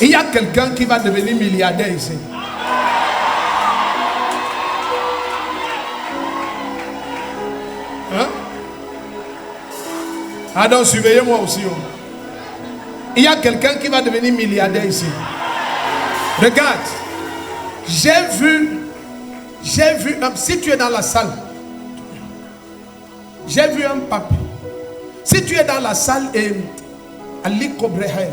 Il y a quelqu'un qui va devenir milliardaire ici. Hein? Ah donc surveillez-moi aussi. Il y a quelqu'un qui va devenir milliardaire ici. Regarde. J'ai vu, si tu es dans la salle, j'ai vu un papier. Si tu es dans la salle et Ali Kobreher,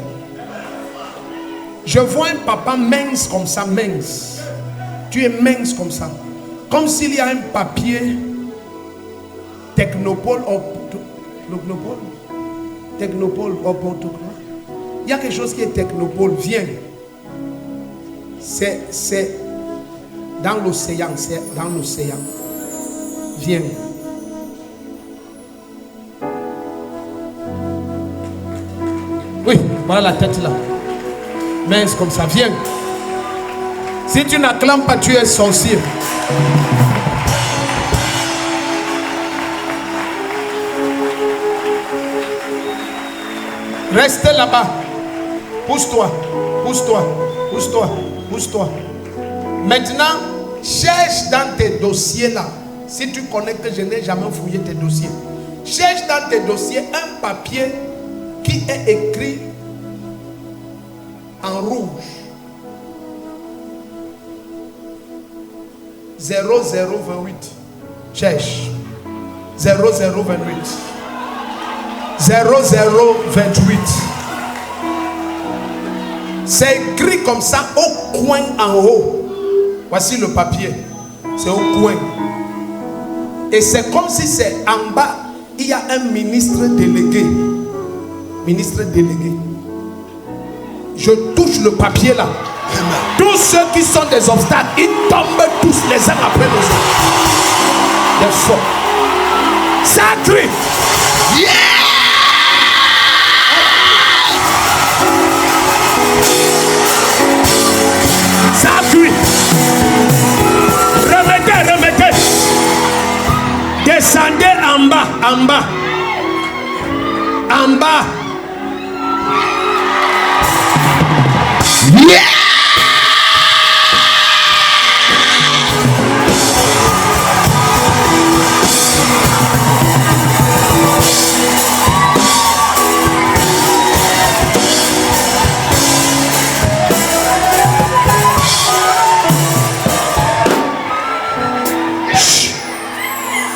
je vois un papa mince comme ça, mince. Tu es mince comme ça. Comme s'il y a un papier Technopole au Portugal. Il y a quelque chose qui est Technopole. Viens. C'est dans l'océan. C'est dans l'océan. Viens. Oui, voilà la tête là. Mince comme ça. Viens. Si tu n'acclames pas, tu es sorcier. Reste là-bas. Pousse-toi. Pousse-toi. Pousse-toi. Pousse-toi. Maintenant, cherche dans tes dossiers là. Si tu connais que je n'ai jamais fouillé tes dossiers, cherche dans tes dossiers un papier qui est écrit en rouge. 0028. Cherche. 0028. 0028. C'est écrit comme ça au coin en haut. Voici le papier. C'est au coin. Et c'est comme si c'est en bas. Il y a un ministre délégué. Ministre délégué. Je touche le papier là. Tous ceux qui sont des obstacles, ils tombent tous les uns après les autres. Les forts. Sacré. Yeah! Sacré. Remettez, remettez. Descendez en bas, en bas. En bas. Yeah!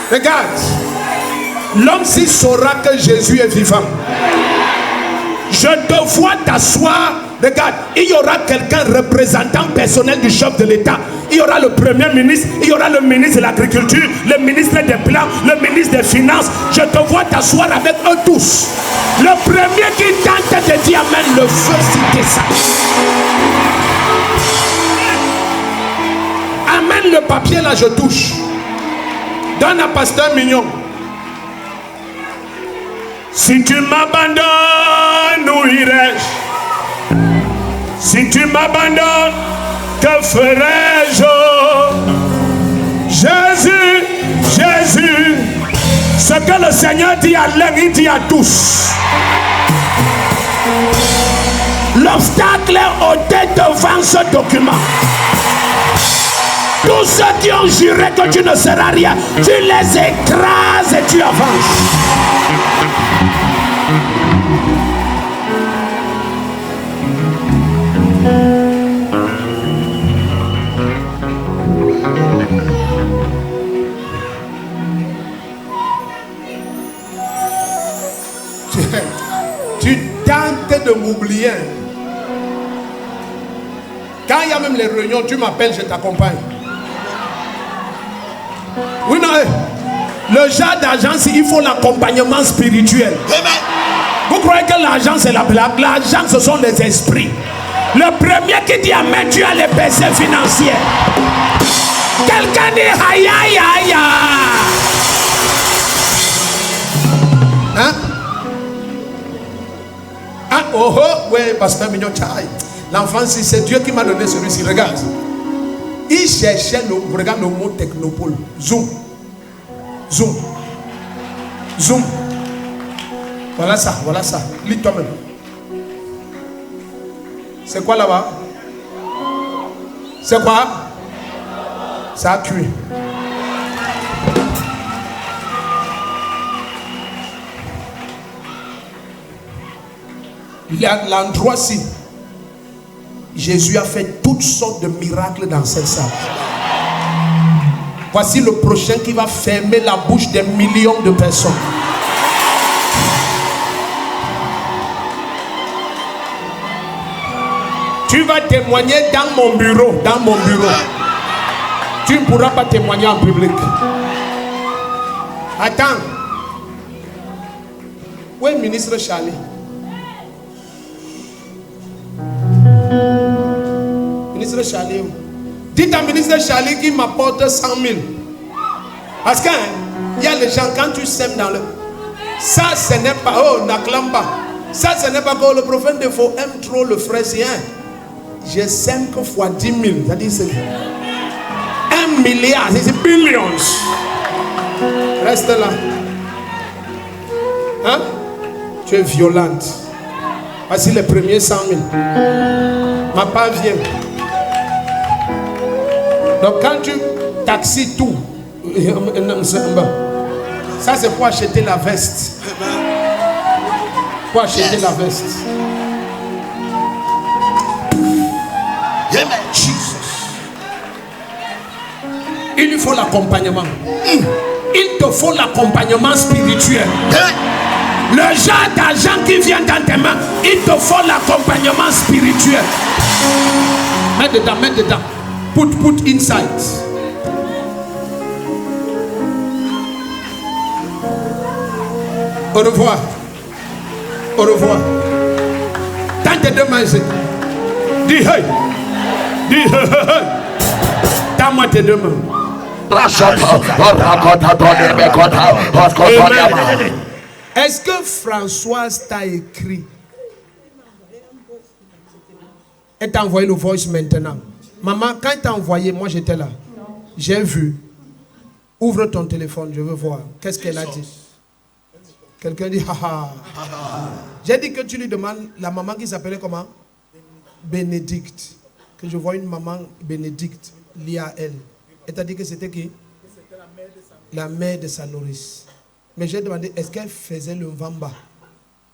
Regarde, l'homme s'il saura que Jésus est vivant, je te vois t'asseoir. Regarde, il y aura quelqu'un représentant personnel du chef de l'État. Il y aura le premier ministre, il y aura le ministre de l'Agriculture, le ministre des Plans, le ministre des Finances. Je te vois t'asseoir avec eux tous. Le premier qui tente de dire amène le feu, c'était ça. Amène le papier là, je touche. Donne à pasteur Mignon. Si tu m'abandonnes, où irai-je? Si tu m'abandonnes, que ferai-je? Jésus, Jésus. Ce que le Seigneur dit à l'un, il dit à tous. L'obstacle est ôté devant ce document. Tous ceux qui ont juré que tu ne seras rien, tu les écrases et tu avances. Tu tentes de m'oublier. Quand il y a même les réunions, tu m'appelles, je t'accompagne. Oui, non, le genre d'agence, il faut l'accompagnement spirituel. Vous croyez que l'argent c'est la blague? L'argent ce sont les esprits. Le premier qui dit amen, tu as les baissées financières. Quelqu'un dit aïe aïe aïe. Hein? Ah, oh oh, ouais, pasteur Mignon, l'enfant, si c'est Dieu qui m'a donné celui-ci, regarde. Il cherchait regarde le mot technopole. Zoom. Zoom. Zoom. Voilà ça, voilà ça. Lis toi-même. C'est quoi là-bas? C'est quoi? Ça a cuit. Il y a l'endroit-ci. Jésus a fait toutes sortes de miracles dans cette salle. Voici le prochain qui va fermer la bouche des millions de personnes. Tu vas témoigner dans mon bureau. Dans mon bureau. Tu ne pourras pas témoigner en public. Attends. Où est le ministre Charlie? Ministre Charlie. Dites à ministre Charlie qu'il m'apporte 100 000. Parce qu'il y a les gens, quand tu sèmes dans le... Ça, ce n'est pas... Oh, n'acclame pas. Ça, ce n'est pas que le prophète de faux aime trop le fraisien. J'ai 5 fois 10 000. C'est-à-dire c'est 1 milliard. C'est billions. Reste là. Hein? Tu es violente. Voici les premiers 100 000. Ma part vient. Donc quand tu taxis tout, ça c'est pour acheter la veste. Pour acheter la veste. Jesus. Il lui faut l'accompagnement. Il te faut l'accompagnement spirituel. Le genre d'argent qui vient dans tes mains, il te faut l'accompagnement spirituel. Mets dedans, mets dedans. Put inside. Au revoir. Au revoir. Dans tes deux mains ici. Dis hey. Dis hey, hey, hey. Donne-moi tes deux mains. Est-ce que Françoise t'a écrit? Elle t'a envoyé le voice maintenant. Maman, quand elle t'a envoyé, moi j'étais là. J'ai vu. Ouvre ton téléphone, je veux voir. Qu'est-ce qu'elle a dit? Quelqu'un dit, haha. J'ai dit que tu lui demandes la maman qui s'appelait comment? Bénédicte. Que je vois une maman Bénédicte liée à elle. Elle t'a dit que c'était qui? La mère de sa nourrice. Mais j'ai demandé, est-ce qu'elle faisait le Mvamba?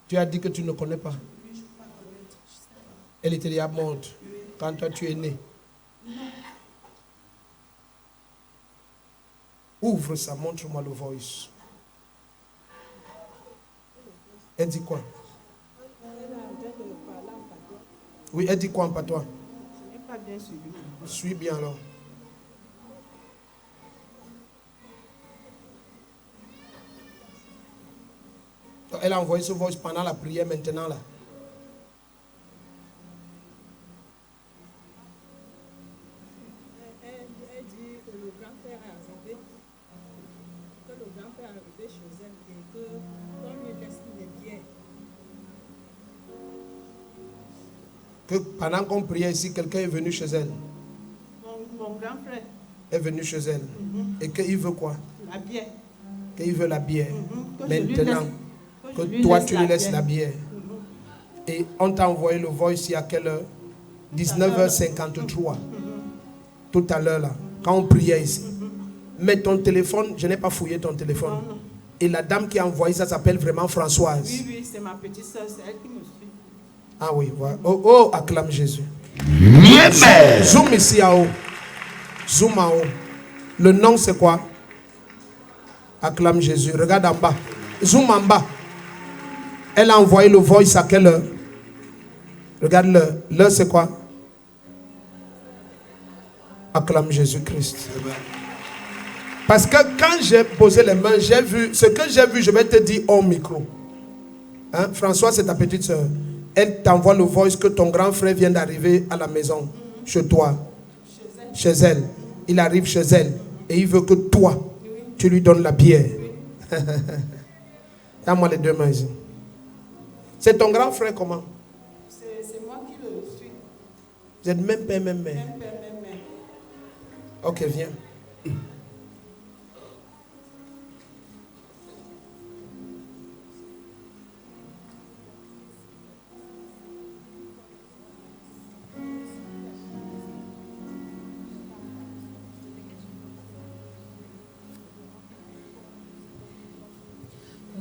Tu as dit que tu ne connais pas. Elle était déjà morte quand toi tu es né. Ouvre ça, montre-moi le voice. Elle dit quoi? Oui, elle dit quoi en patois? Je n'ai pas bien suivi. Suis bien alors. Elle a envoyé ce voice pendant la prière maintenant là. Elle dit que le grand-père est arrivé. Que le grand-père est arrivé chez elle et que comme il laisse les biens. Que pendant qu'on priait ici, quelqu'un est venu chez elle. Mon grand frère est venu chez elle. Et qu'il veut quoi? La bière. Qu'il veut la bière. Maintenant, que toi tu lui laisses la bière. Et on t'a envoyé le voice ici à quelle heure? 19h53. Tout à l'heure là, quand on priait ici. Mais ton téléphone, je n'ai pas fouillé ton téléphone. Non. Et la dame qui a envoyé ça s'appelle vraiment Françoise. Oui, c'est ma petite soeur, c'est elle qui me suit. Ah oui, voilà. Oh, acclame Jésus. Zoom ici en haut. Zoom en haut. Le nom c'est quoi? Acclame Jésus. Regarde en bas. Zoom en bas. Elle a envoyé le voice à quelle heure? Regarde l'heure. L'heure c'est quoi? Acclame Jésus-Christ. Parce que quand j'ai posé les mains, j'ai vu, ce que j'ai vu, je vais te dire au micro. Hein? François, c'est ta petite soeur. Elle t'envoie le voice que ton grand frère vient d'arriver à la maison, chez toi. Chez elle. Il arrive chez elle. Et il veut que toi, tu lui donnes la bière. Donne-moi les deux mains ici. C'est ton grand frère comment? C'est moi qui le suis. Vous êtes même père, même mère. Même père, même mère. Ok, viens.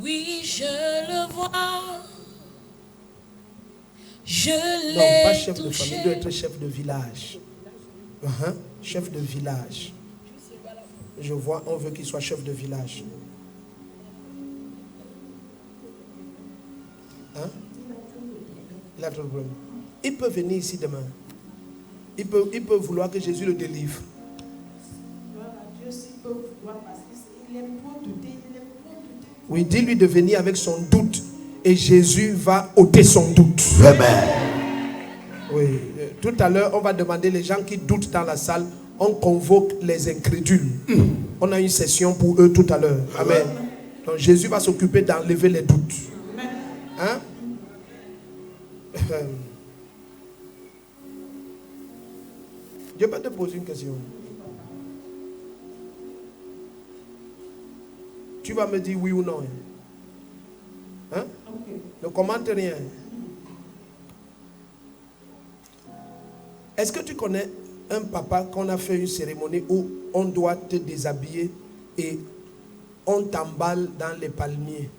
Oui, je le vois. Je Non, l'ai pas chef de touché. famille, il doit être chef de village. Chef de village. Je vois, on veut qu'il soit chef de village. Hein? Il a trop de problème. Il peut venir ici demain. Il peut vouloir que Jésus le délivre. Oui, dis-lui de venir avec son doute et Jésus va ôter son doute. Amen. Oui, tout à l'heure, on va demander les gens qui doutent dans la salle, on convoque les incrédules. On a une session pour eux tout à l'heure. Amen. Donc Jésus va s'occuper d'enlever les doutes. Hein? Je vais te poser une question. Tu vas me dire oui ou non. Hein? Ne commente rien. Est-ce que tu connais un papa qu'on a fait une cérémonie où on doit te déshabiller et on t'emballe dans les palmiers?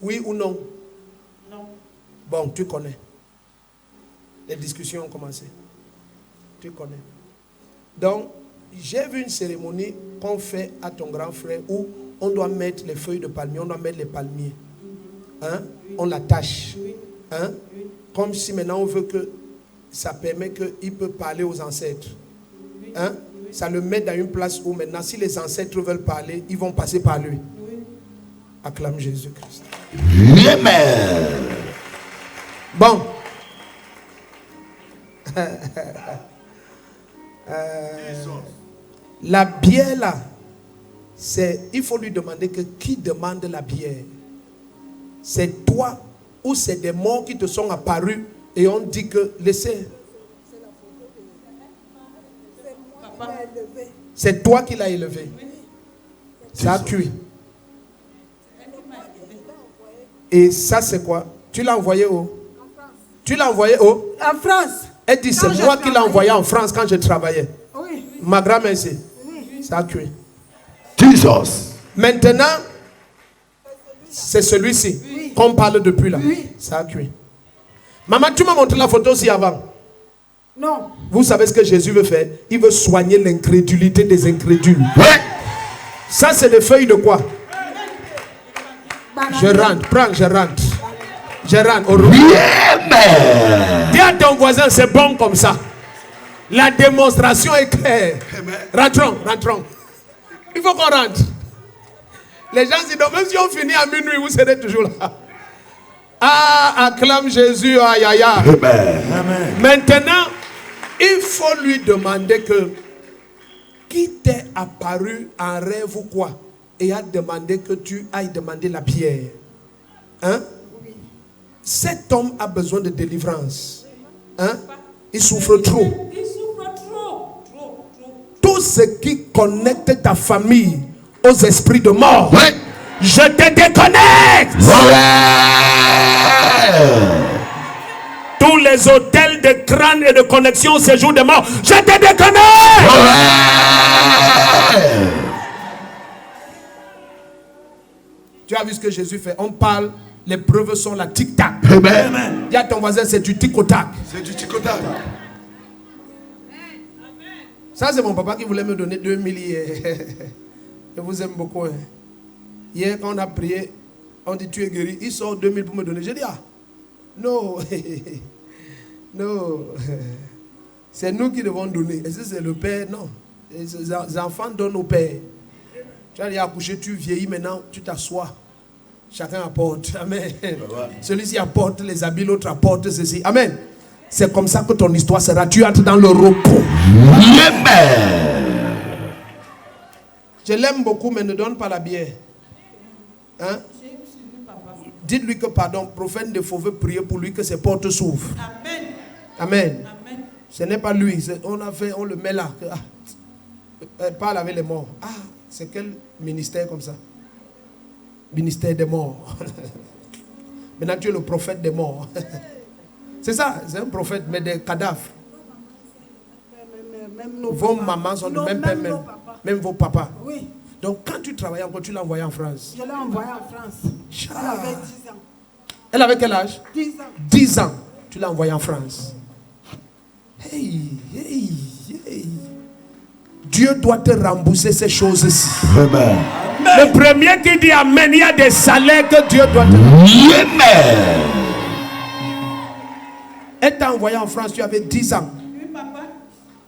Oui ou non? Non. Bon, tu connais. Les discussions ont commencé. Tu connais. Donc, j'ai vu une cérémonie qu'on fait à ton grand frère où on doit mettre les feuilles de palmier, on doit mettre les palmiers. Hein? On l'attache. Hein? Comme si maintenant on veut que ça permet qu'il peut parler aux ancêtres. Hein? Ça le met dans une place où maintenant, si les ancêtres veulent parler, ils vont passer par lui. Acclame Jésus-Christ. Amen. Bon. La bière là, il faut lui demander que qui demande la bière? C'est toi ou c'est des morts qui te sont apparus et on dit que laissez. C'est toi qui l'as élevé. Ça a cuit. Et ça c'est quoi? Tu l'as envoyé où? Tu l'as envoyé où? En France. Elle dit c'est moi qui l'ai envoyé en France quand je travaillais. Oui. Ma grand-mère c'est. Ça a cuit. Jesus. Maintenant, c'est celui-ci qu'on parle depuis là. Ça a cuit. Maman, tu m'as montré la photo aussi avant. Non. Vous savez ce que Jésus veut faire? Il veut soigner l'incrédulité des incrédules. Ouais. Ça, c'est des feuilles de quoi? Je rentre. Prends, je rentre. Je rentre. Amen. Dis à ton voisin, c'est bon comme ça. La démonstration est claire. Rentrons, rentrons. Il faut qu'on rentre. Les gens disent, donc même si on finit à minuit, vous serez toujours là. Ah, acclame Jésus, aïe, aïe, aïe. Amen. Maintenant, il faut lui demander que qui t'est apparu en rêve ou quoi et a demandé que tu ailles demander la pierre. Hein? Cet homme a besoin de délivrance. Hein? Il souffre trop. Il souffre trop. Tout ce qui connecte ta famille aux esprits de mort, Ouais. je te déconnecte. Ouais. Tous les hôtels de crâne et de connexion au séjour de mort, je te déconnecte. Ouais. Tu as vu ce que Jésus fait? On parle, les preuves sont là, tic-tac. Amen. Dis à ton voisin, c'est du tic-au-tac. C'est du ticotac. Ça, c'est mon papa qui voulait me donner 2000 hier. Je vous aime beaucoup. Hein. Hier, quand on a prié, on dit tu es guéri. Il sort 2000 pour me donner. J'ai dit, ah, non. Non. C'est nous qui devons donner. Est-ce que c'est le père? Non. Les enfants donnent au père. Tu as dit accoucher, tu vieillis maintenant, tu t'assois. Chacun apporte. Amen. Celui-ci apporte les habits, l'autre apporte ceci. Amen. C'est comme ça que ton histoire sera. Tu entres dans le repos. Amen. Je l'aime beaucoup, mais ne donne pas la bière. Hein? Dites-lui que, pardon, prophète de faux veut prier pour lui que ses portes s'ouvrent. Amen. Amen. Amen. Ce n'est pas lui. On le met là. Ah, elle parle avec les morts. Ah, c'est quel ministère comme ça? Ministère des morts. Maintenant, tu es le prophète des morts. C'est ça, c'est un prophète, mais des cadavres. Même nos Vos papas. mamans sont de Non, même père, nos même, papas. même vos papas. Oui, Donc quand tu travaillais encore, tu l'as envoyé en France. je l'ai envoyée en France. Elle avait 10 ans. Elle avait quel âge? 10 ans. 10 ans. Tu l'as envoyé en France. Hey, hey, hey. Dieu doit te rembourser ces choses-ci. Amen. Le premier qui dit Amen, il y a des salaires que Dieu doit te rembourser. Amen. Elle t'a envoyé en France, tu avais 10 ans. Oui, papa.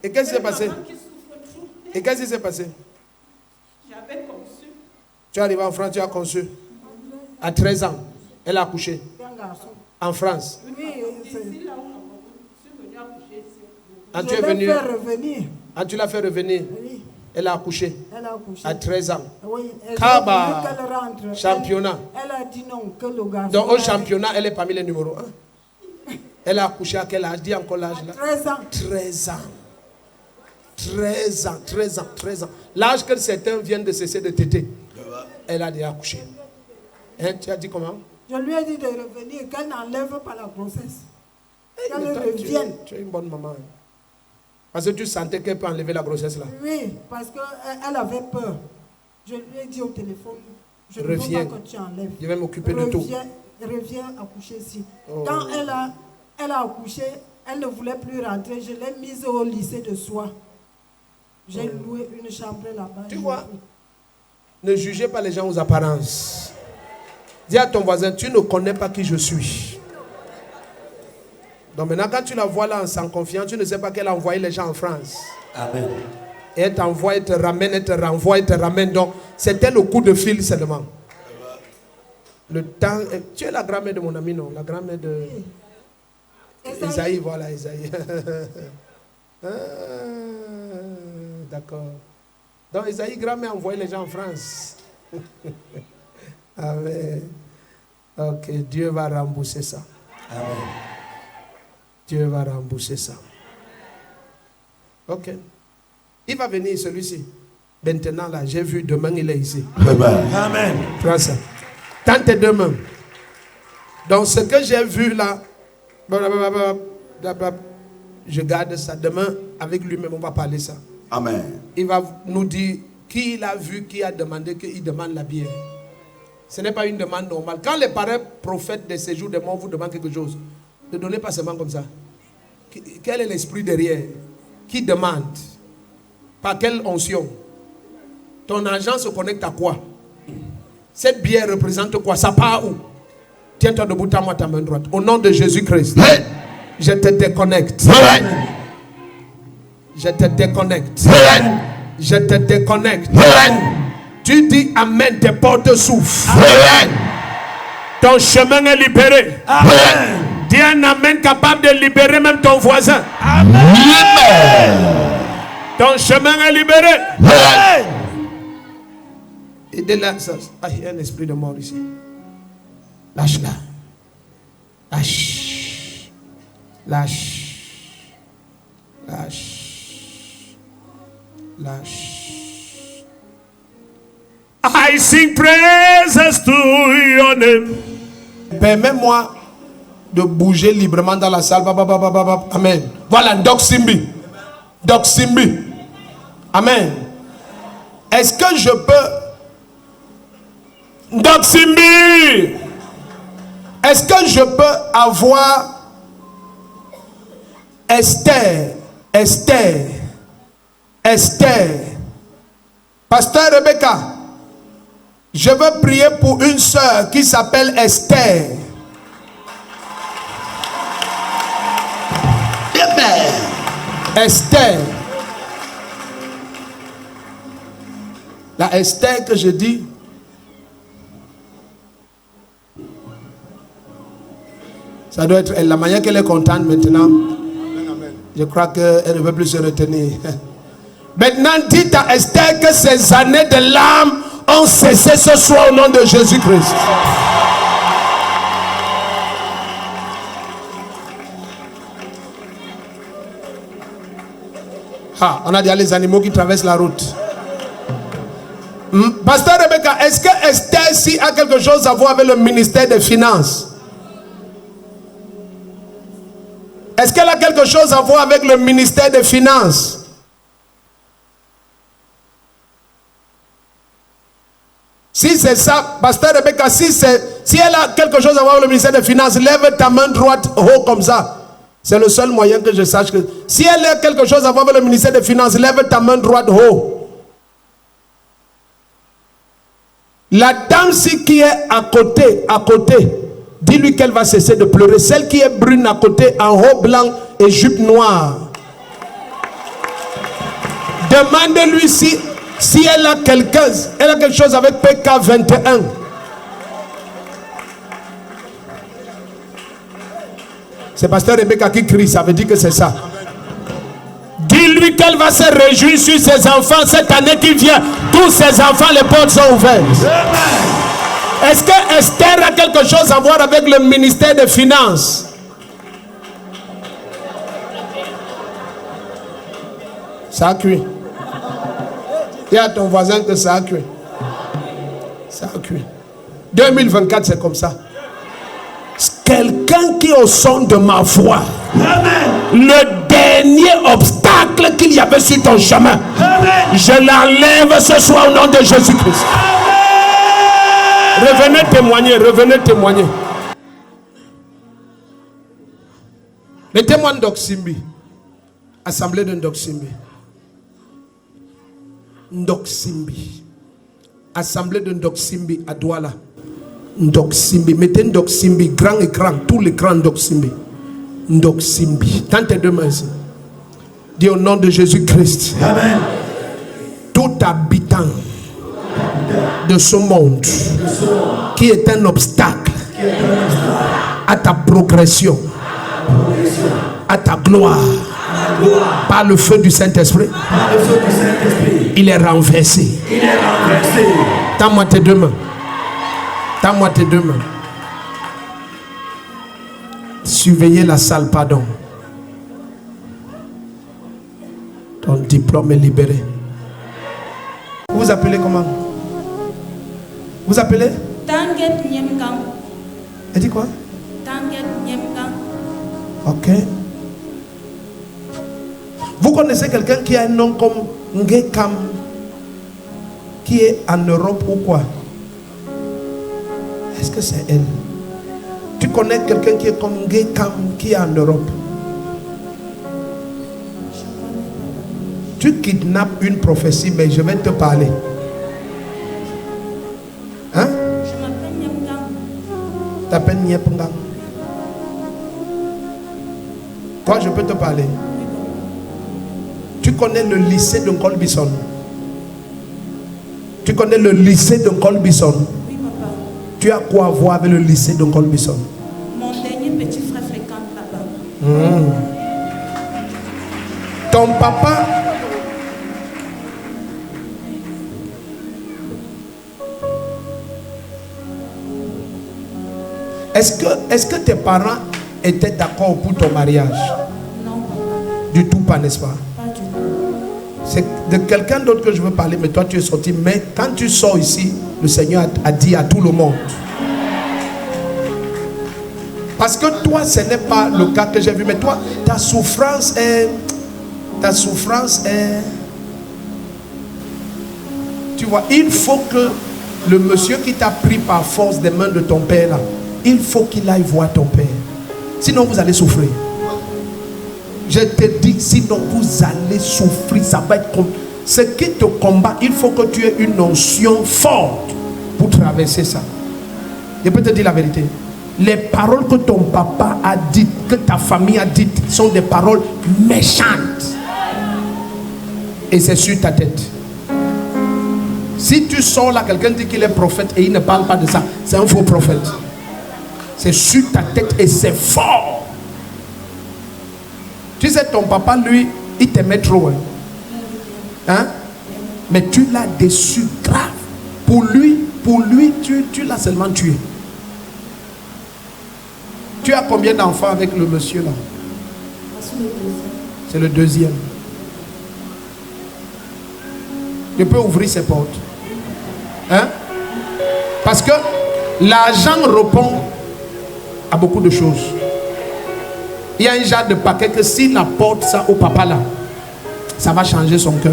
Et qu'est-ce qui s'est passé? Maman qui souffre trop. Et qu'est-ce qui s'est passé? J'avais conçu. Tu es arrivé en France, tu as conçu. À 13 ans, elle a accouché. C'est un garçon. En France. Oui, c'est... Ici, là où je suis venue accoucher ici. Ah, tu Je es l'ai venu. fait revenir. Ah, tu l'as fait revenir. Oui, Elle a accouché elle a accouché. à 13 ans. Oui, elle Kaba. a voulu qu'elle rentre. Championnat. Elle a dit non, que le garçon... Donc au elle- championnat, elle est parmi les numéros 1. Elle a accouché à quel âge? Dis encore l'âge là. 13 ans. 13 ans. 13 ans, 13 ans, 13 ans. L'âge que certains viennent de cesser de téter. Elle a déjà accouché. Hein, tu as dit comment? Je lui ai dit de revenir, qu'elle n'enlève pas la grossesse. Hey, Qu'elle mais toi, revienne. tu es une bonne maman. Hein. Parce que tu sentais qu'elle peut enlever la grossesse là. Oui, parce qu'elle avait peur. Je lui ai dit au téléphone, je ne Reviens. veux pas que tu enlèves. Je vais m'occuper de tout. Reviens accoucher ici. Oh. Quand elle a accouché, elle ne voulait plus rentrer. Je l'ai mise au lycée de Soie. J'ai loué une chambre là-bas. Tu vois? Ne jugez pas les gens aux apparences. Dis à ton voisin, tu ne connais pas qui je suis. Donc maintenant, quand tu la vois là sans confiance, tu ne sais pas qu'elle a envoyé les gens en France. Amen. Et elle t'envoie, elle te ramène, elle te renvoie, elle te ramène. Donc, c'était le coup de fil seulement. Le temps. Tu es la grand-mère de mon ami, non? La grand-mère de. Isaïe, voilà, Isaïe. Ah, d'accord. Donc, Isaïe, grand-mère, a envoyé les gens en France. Amen. Ok, Dieu va rembourser ça. Amen. Dieu va rembourser ça. Ok. Il va venir celui-ci. Maintenant, là, j'ai vu, demain, il est ici. Amen. Amen. Prends ça. Tends tes deux mains. Donc, ce que j'ai vu là, je garde ça. Demain, avec lui-même, on va parler ça. Amen. Il va nous dire qui il a vu, qui a demandé, qu'il demande la bière. Ce n'est pas une demande normale. Quand les parents prophètes des séjours des morts vous demandent quelque chose, ne donnez pas seulement comme ça. Quel est l'esprit derrière? Qui demande? Par quelle onction? Ton argent se connecte à quoi? Cette bière représente quoi? Ça part où? Tiens-toi debout, tends-moi ta main droite. Au nom de Jésus-Christ, je te déconnecte. Je te déconnecte. Je te déconnecte. Tu dis Amen, tes portes s'ouvrent. Ton chemin est libéré. Amen. Dis un Amen capable de libérer même ton voisin. Amen. Ton chemin est libéré. Amen. Et de là, ça, il y a un esprit de mort ici. Lâche-la. Lâche. Lâche. Lâche. Lâche. I sing praises to your name. Permets-moi de bouger librement dans la salle. Amen. Voilà, Doc Simbi. Doc Simbi. Amen. Est-ce que je peux... Doc Simbi. Est-ce que je peux avoir Esther? Pasteur Rebecca, je veux prier pour une sœur qui s'appelle Esther. Amen. Esther. La Esther que je dis, ça doit être la manière qu'elle est contente maintenant. Je crois qu'elle ne veut plus se retenir. Maintenant, dites à Esther que ces années de larmes ont cessé ce soir au nom de Jésus-Christ. Ah, on a déjà les animaux qui traversent la route. Pasteur Rebecca, est-ce que Esther si a quelque chose à voir avec le ministère des Finances? Est-ce qu'elle a quelque chose à voir avec le ministère des Finances? Si c'est ça, pasteur Rebecca, si elle a quelque chose à voir avec le ministère des Finances, lève ta main droite haut comme ça. C'est le seul moyen que je sache que... Si elle a quelque chose à voir avec le ministère des Finances, lève ta main droite haut. La dame qui est à côté, dis-lui qu'elle va cesser de pleurer. Celle qui est brune à côté, en haut blanc et jupe noire. Demande-lui si elle a quelque chose avec PK 21. C'est pasteur Rebecca qui crie, ça veut dire que c'est ça. Dis-lui qu'elle va se réjouir sur ses enfants cette année qui vient. Tous ses enfants, les portes sont ouvertes. Est-ce que Esther a quelque chose à voir avec le ministère des Finances? Ça a cuit. Dis à ton voisin que ça a cuit. Ça a cuit. 2024, c'est comme ça. Quelqu'un qui est au son de ma voix. Amen. Le dernier obstacle qu'il y avait sur ton chemin. Amen. Je l'enlève ce soir au nom de Jésus-Christ. Revenez témoigner, revenez témoigner. Les témoins d'Oksimbi. Assemblée de Ndoksimbi. Ndoksimbi. Assemblée de Ndoksimbi à Douala. Ndoksimbi. Mettez Ndoksimbi, grand écran, tout l'écran Ndoksimbi. Ndoksimbi. Tends tes deux mains ici. Dis au nom de Jésus-Christ. Amen. Tout habitant de ce monde qui est un obstacle à ta progression, à ta gloire, par le feu du Saint-Esprit, il est renversé. Tends-moi tes deux mains. Tends-moi tes deux mains. Surveillez la salle, pardon. Ton diplôme est libéré. Vous vous appelez comment? Vous appelez? Tanguet Nyemkang. Elle dit quoi? Tanguet Nyemkang. Ok. Vous connaissez quelqu'un qui a un nom comme Ngekam, qui est en Europe ou quoi? Est-ce que c'est elle? Tu connais quelqu'un qui est comme Ngekam, qui est en Europe? Tu kidnappes une prophétie, mais je vais te parler. Hein? Je m'appelle Nyemkang. T'appelles Nyepngang. Toi, je peux te parler. Tu connais le lycée de Colbison? Tu connais le lycée de Colbison? Oui, papa. Tu as quoi à voir avec le lycée de Colbison? Mon dernier petit frère fréquente là-bas. Ton papa est-ce que tes parents étaient d'accord pour ton mariage? Non, papa. Du tout pas, n'est-ce pas? Pas du tout. C'est de quelqu'un d'autre que je veux parler, mais toi tu es sorti. Mais quand tu sors ici, le Seigneur a dit à tout le monde. Parce que toi, ce n'est pas le cas que j'ai vu. Mais toi, ta souffrance est... Tu vois, il faut que le monsieur qui t'a pris par force des mains de ton père là, il faut qu'il aille voir ton père. Sinon, vous allez souffrir. Je te dis, sinon, vous allez souffrir. Ça va être comme... Ce qui te combat, il faut que tu aies une notion forte pour traverser ça. Je peux te dire la vérité. Les paroles que ton papa a dites, que ta famille a dites, sont des paroles méchantes. Et c'est sur ta tête. Si tu sors là, quelqu'un dit qu'il est prophète et il ne parle pas de ça, c'est un faux prophète. C'est sur ta tête et c'est fort. Tu sais, ton papa, lui, il t'aimait trop. Hein? Mais tu l'as déçu grave. Pour lui, tu l'as seulement tué. Tu as combien d'enfants avec le monsieur là? C'est le deuxième. Je peux ouvrir ses portes. Hein? Parce que l'argent répond à beaucoup de choses. Il y a un genre de paquet que s'il apporte ça au papa là, ça va changer son cœur.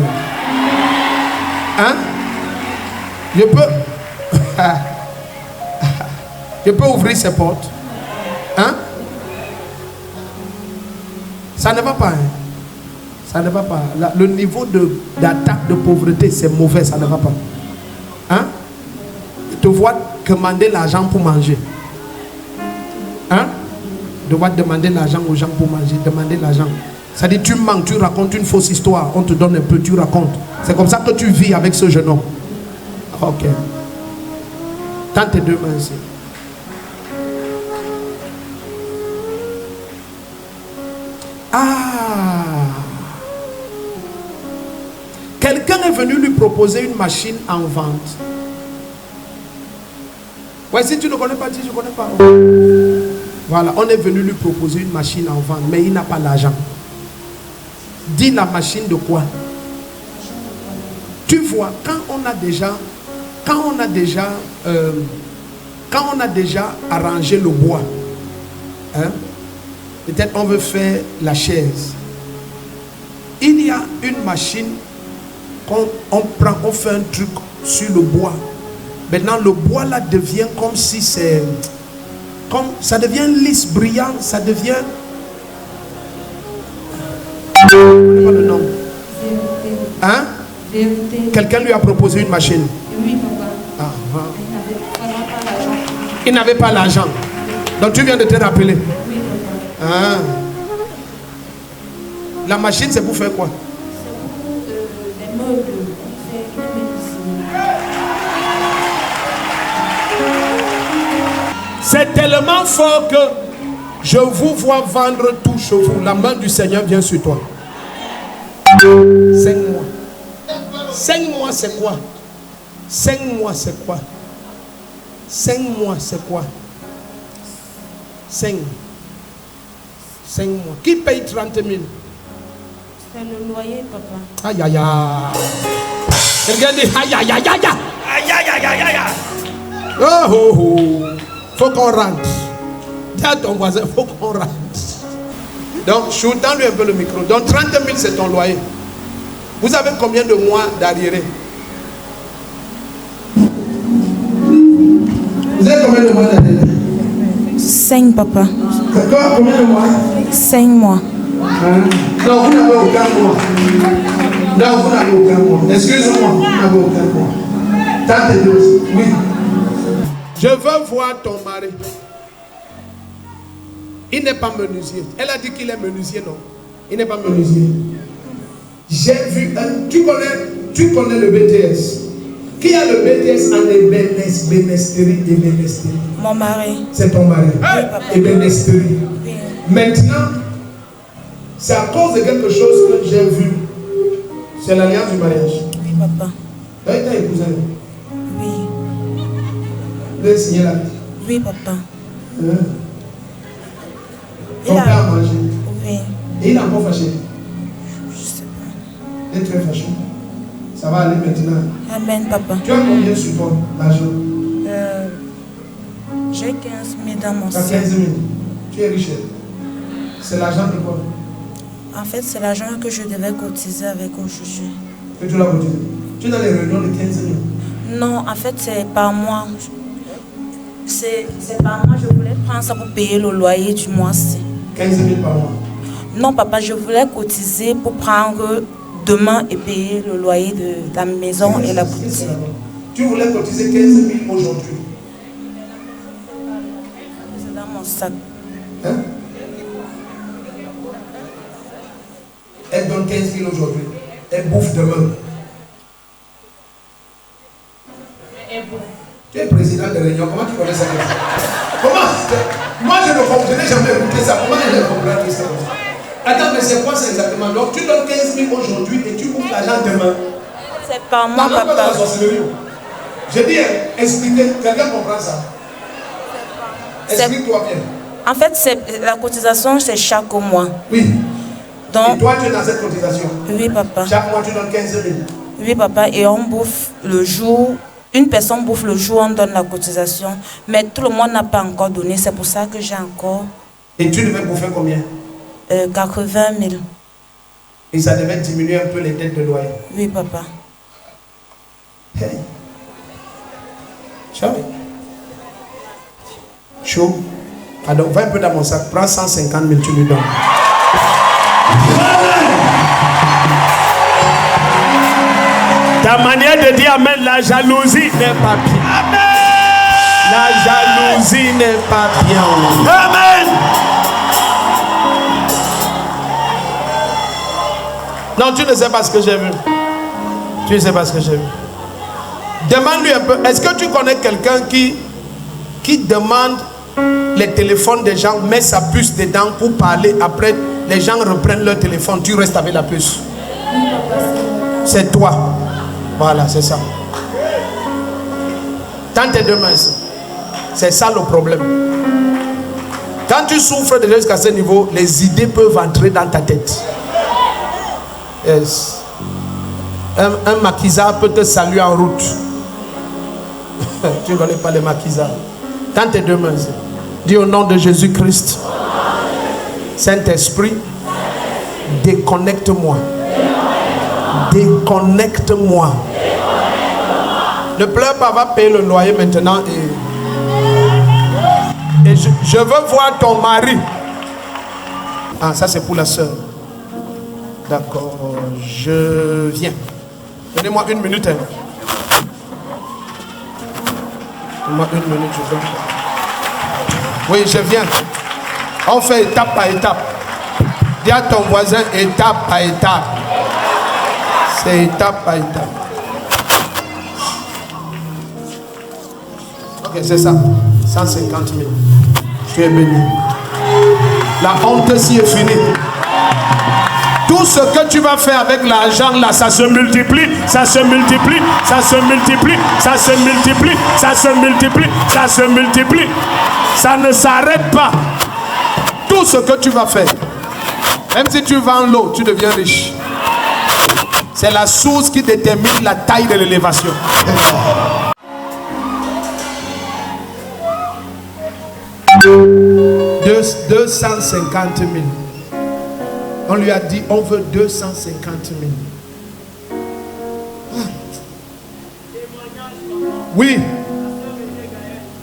Hein? Je peux. Je peux ouvrir ces portes? Hein? Ça ne va pas. Hein? Ça ne va pas. Le niveau d'attaque de pauvreté, c'est mauvais, ça ne va pas. Hein? Tu vois demander l'argent pour manger. Hein? Tu vas demander l'argent aux gens pour manger. Demander l'argent. Ça dit tu manques, tu racontes une fausse histoire. On te donne un peu, tu racontes. C'est comme ça que tu vis avec ce jeune homme. Ok. Tends tes deux mains ici. Ah! Quelqu'un est venu lui proposer une machine en vente. Ouais, si tu ne connais pas, dis je ne connais pas. Voilà, on est venu lui proposer une machine en vente, mais il n'a pas l'argent. Dis la machine de quoi? Tu vois, quand on a déjà arrangé le bois, hein, peut-être on veut faire la chaise. Il y a une machine qu'on prend, on fait un truc sur le bois. Maintenant le bois là devient comme si c'est, comme ça devient lisse, brillant, ça devient. Je ne connais pas le nom. Hein? Quelqu'un lui a proposé une machine. Oui, papa. Ah, ah. Il n'avait pas l'argent. Il n'avait pas l'argent. Donc tu viens de te rappeler. Oui, papa. Ah. La machine c'est pour faire quoi? C'est pour les meubles. C'est les médecines. C'est tellement fort que je vous vois vendre tout chez vous. La main du Seigneur vient sur toi. 5 mois. 5 mois c'est quoi? 5 mois c'est quoi? 5 mois c'est quoi? 5 mois. Qui paye 30 000? C'est le loyer, papa. Aïe aïe aïe. Quelqu'un dit aïe aïe aïe aïe aïe aïe aïe aïe. Oh oh oh. Faut qu'on rentre. Dis à ton voisin, faut qu'on rentre. Donc, shoot-lui un peu le micro. Donc, 30 000, c'est ton loyer. Vous avez combien de mois d'arriéré? Vous avez combien de mois d'arriéré? 5, papa. Combien de mois? 5 mois. Non, vous n'avez aucun mois. Non, vous n'avez aucun mois. Excusez-moi, vous n'avez aucun mois. Tante Dieu. Oui. Je veux voir ton mari. Il n'est pas menuisier. Elle a dit qu'il est menuisier, non? Il n'est pas menuisier. J'ai vu un. Tu connais le BTS. Qui a le BTS en ébénisterie? Mon mari. C'est ton mari. Ébénisterie. Oui. Maintenant, c'est à cause de quelque chose que j'ai vu. C'est l'alliance du mariage. Oui, papa. Tu as épousé? Oui. Vous avez signé la vie? Oui, papa. Ton père a mangé. Oui. Et il est encore fâché. Je sais pas. Il est très fâché. Ça va aller maintenant. Amen, papa. Tu as combien sur toi l'argent? J'ai 15 000 dans mon Tu as sac. 15 000. Tu es riche. C'est l'argent de quoi? En fait, c'est l'argent que je devais cotiser avec aujourd'hui. Que tu l'as cotisé. Tu es dans les réunions de 15 000. Non, en fait, c'est par mois. C'est par mois. Je voulais prendre ça pour payer le loyer du mois-ci. 15 000 par mois. Non, papa, je voulais cotiser pour prendre demain et payer le loyer de la maison et la boutique. Tu voulais cotiser 15 000 aujourd'hui. C'est dans mon sac. Hein? Elle donne 15 000 aujourd'hui. Elle bouffe demain. Tu es président de réunion. Comment tu connais ça? Comment? Moi, je n'ai jamais écouté ça. Comment elle a compris ça? Attends, mais c'est quoi ça exactement? Donc, tu donnes 15 000 aujourd'hui et tu bouffes l'argent demain. C'est par mois, Pas dans la papa. sorcellerie. Je dis, expliquez. Quelqu'un comprend ça? Explique-toi bien. En fait, la cotisation, c'est chaque mois. Oui. Donc, Et toi, tu es dans cette cotisation. oui, papa. Chaque mois, tu donnes 15 000. Oui, papa. Et on bouffe le jour. Une personne bouffe le jour, on donne la cotisation. Mais tout le monde n'a pas encore donné. C'est pour ça que j'ai encore Et tu devais bouffer combien? 80 000. Et ça devait diminuer un peu les dettes de loyer. Oui, papa. Hey. Jamais. Chaud. Alors, va un peu dans mon sac. Prends 150 000, tu lui donnes. Ta manière de dire amen, la jalousie n'est pas bien. Amen. La jalousie n'est pas bien. Amen. Non, tu ne sais pas ce que j'ai vu. Tu ne sais pas ce que j'ai vu. Demande-lui un peu. Est-ce que tu connais quelqu'un qui demande les téléphones des gens, met sa puce dedans pour parler. Après, les gens reprennent leur téléphone. Tu restes avec la puce. C'est toi. Voilà, c'est ça. Tends tes deux mains ici. C'est ça le problème. Quand tu souffres déjà jusqu'à ce niveau, les idées peuvent entrer dans ta tête. Yes. Un maquisard peut te saluer en route. Tu ne connais pas les maquisards. Tends tes deux mains ici. Dis au nom de Jésus-Christ. Saint-Esprit, déconnecte-moi. Déconnecte-moi. Ne pleure pas, va payer le loyer maintenant. Et je veux voir ton mari. Ah, ça c'est pour la soeur. D'accord, je viens. Donnez-moi une minute. Donnez-moi une minute, je viens. Oui, je viens. On fait étape par étape. Dis à ton voisin étape par étape. C'est étape par étape. Ok, c'est ça. 150 000. Tu es béni. La honte si est finie. Tout ce que tu vas faire avec l'argent là, ça se multiplie, ça se multiplie, ça se multiplie, ça se multiplie, ça se multiplie, ça se multiplie. Ça ne s'arrête pas. Tout ce que tu vas faire, même si tu vends l'eau, tu deviens riche. C'est la source qui détermine la taille de l'élévation. 250 000. On lui a dit, on veut 250 000. Oui.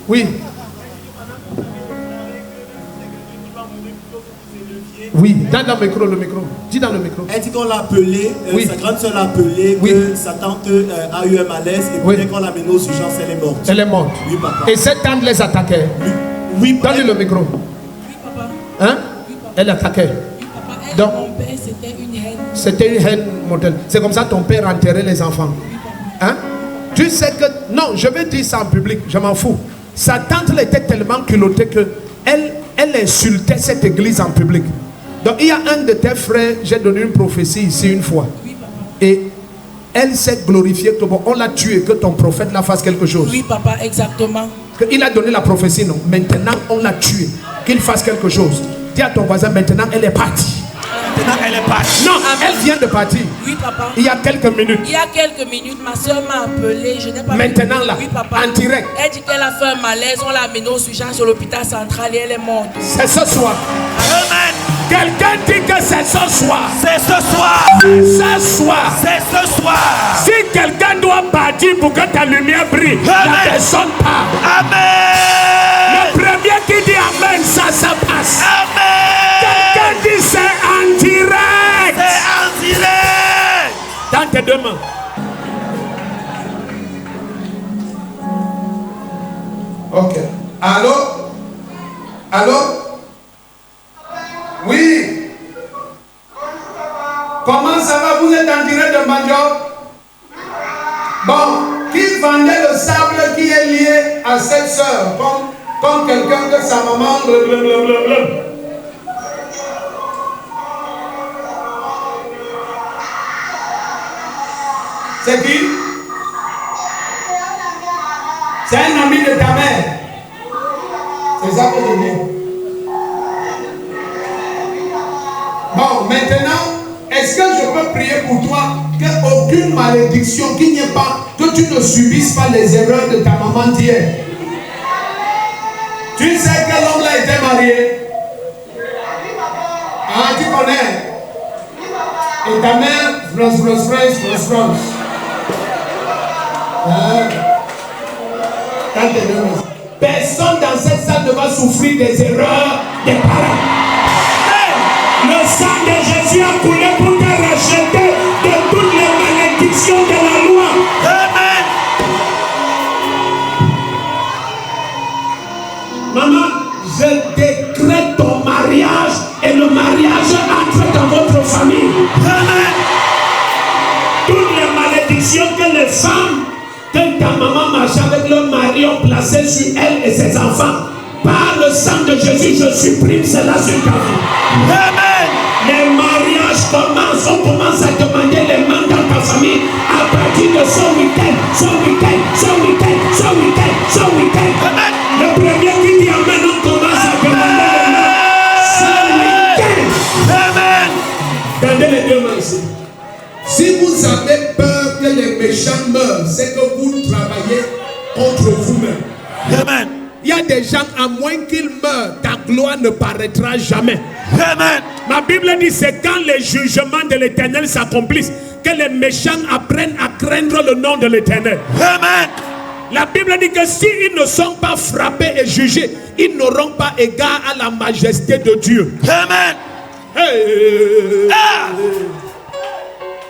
Oui. Oui, dans le micro, le micro. Dis dans le micro. Elle dit qu'on l'a appelé, Oui. sa grande soeur l'a appelé, Oui. que sa tante a eu un malaise et Oui. dès qu'on l'a menée aux urgences, elle est morte. Elle est morte. Oui, papa. Et cette tante les attaquait. Oui, Donne-lui le micro. Oui, papa. Hein? Elle attaquait. Oui, papa. Elle, Donc, mon père, c'était une haine. c'était une haine mortelle. C'est comme ça ton père enterrait les enfants. Hein? Tu sais que... Non, je vais dire ça en public, je m'en fous. Sa tante elle était tellement culottée que elle insultait cette église en public. Donc il y a un de tes frères, j'ai donné une prophétie ici une fois. Oui, papa. Et elle s'est glorifiée que bon, on l'a tué, que ton prophète là fasse quelque chose. Oui, papa, exactement. Il a donné la prophétie, non. Maintenant, on l'a tué. Qu'il fasse quelque chose. Dis à ton voisin, maintenant, elle est partie. Maintenant, elle est partie. Non, elle vient de partir. Oui, papa. Il y a quelques minutes. Il y a quelques minutes, ma soeur m'a appelé. Je n'ai pas Maintenant, là, oui, papa. en direct. Elle dit qu'elle a fait un malaise. On l'a amenée aux urgences sur l'hôpital central et elle est morte. C'est ce soir. Amen. Quelqu'un dit que c'est ce soir. C'est ce soir. C'est ce soir. C'est ce soir. Si quelqu'un doit partir pour que ta lumière brille, la Amen. personne part. Amen. Le premier qui dit Amen, ça passe. Amen. Quelqu'un dit c'est en direct. C'est en direct. Dans tes deux mains. Ok. Allô? Allô? Oui. Comment ça va? Vous êtes en direct de Major? Bon, qui vendait le sable qui est lié à cette soeur? Comme quelqu'un que sa maman... blablabla. C'est qui? C'est un ami de ta mère. C'est ça que je dis. Bon, maintenant, est-ce que je peux prier pour toi qu'aucune malédiction, qu'il n'y ait pas, que tu ne subisses pas les erreurs de ta maman d'hier? Tu sais que l'homme là était marié? Ah, tu connais? Et ta mère, France. Personne dans cette salle ne va souffrir des erreurs des parents. Le sang de Jésus a coulé pour te racheter de toutes les malédictions de la loi. Amen. Maman, je décrète ton mariage et le mariage entre dans votre famille. Amen. Toutes les malédictions que les femmes, Que ta maman marche avec le mari ont placé sur elle et ses enfants. Par le sang de Jésus, je supprime cela sur ta vie. Amen. Les mariages commencent, on commence à demander les mains dans ta famille à partir de ce week-end, ce week-end, ce week-end, ce week-end, ce week-end. Amen. Le premier qui dit amen, on commence à demander les mains ce week-end. Amen. Tendez les deux mains ici. Si vous avez peur que les méchants meurent, c'est que vous travaillez contre vous-même. Amen. Il y a des gens, à moins qu'ils meurent, ta gloire ne paraîtra jamais. Amen. ma Bible dit c'est quand les jugements de l'Éternel s'accomplissent que les méchants apprennent à craindre le nom de l'Éternel. Amen. La Bible dit que s'ils ne sont pas frappés et jugés, ils n'auront pas égard à la majesté de Dieu. Amen.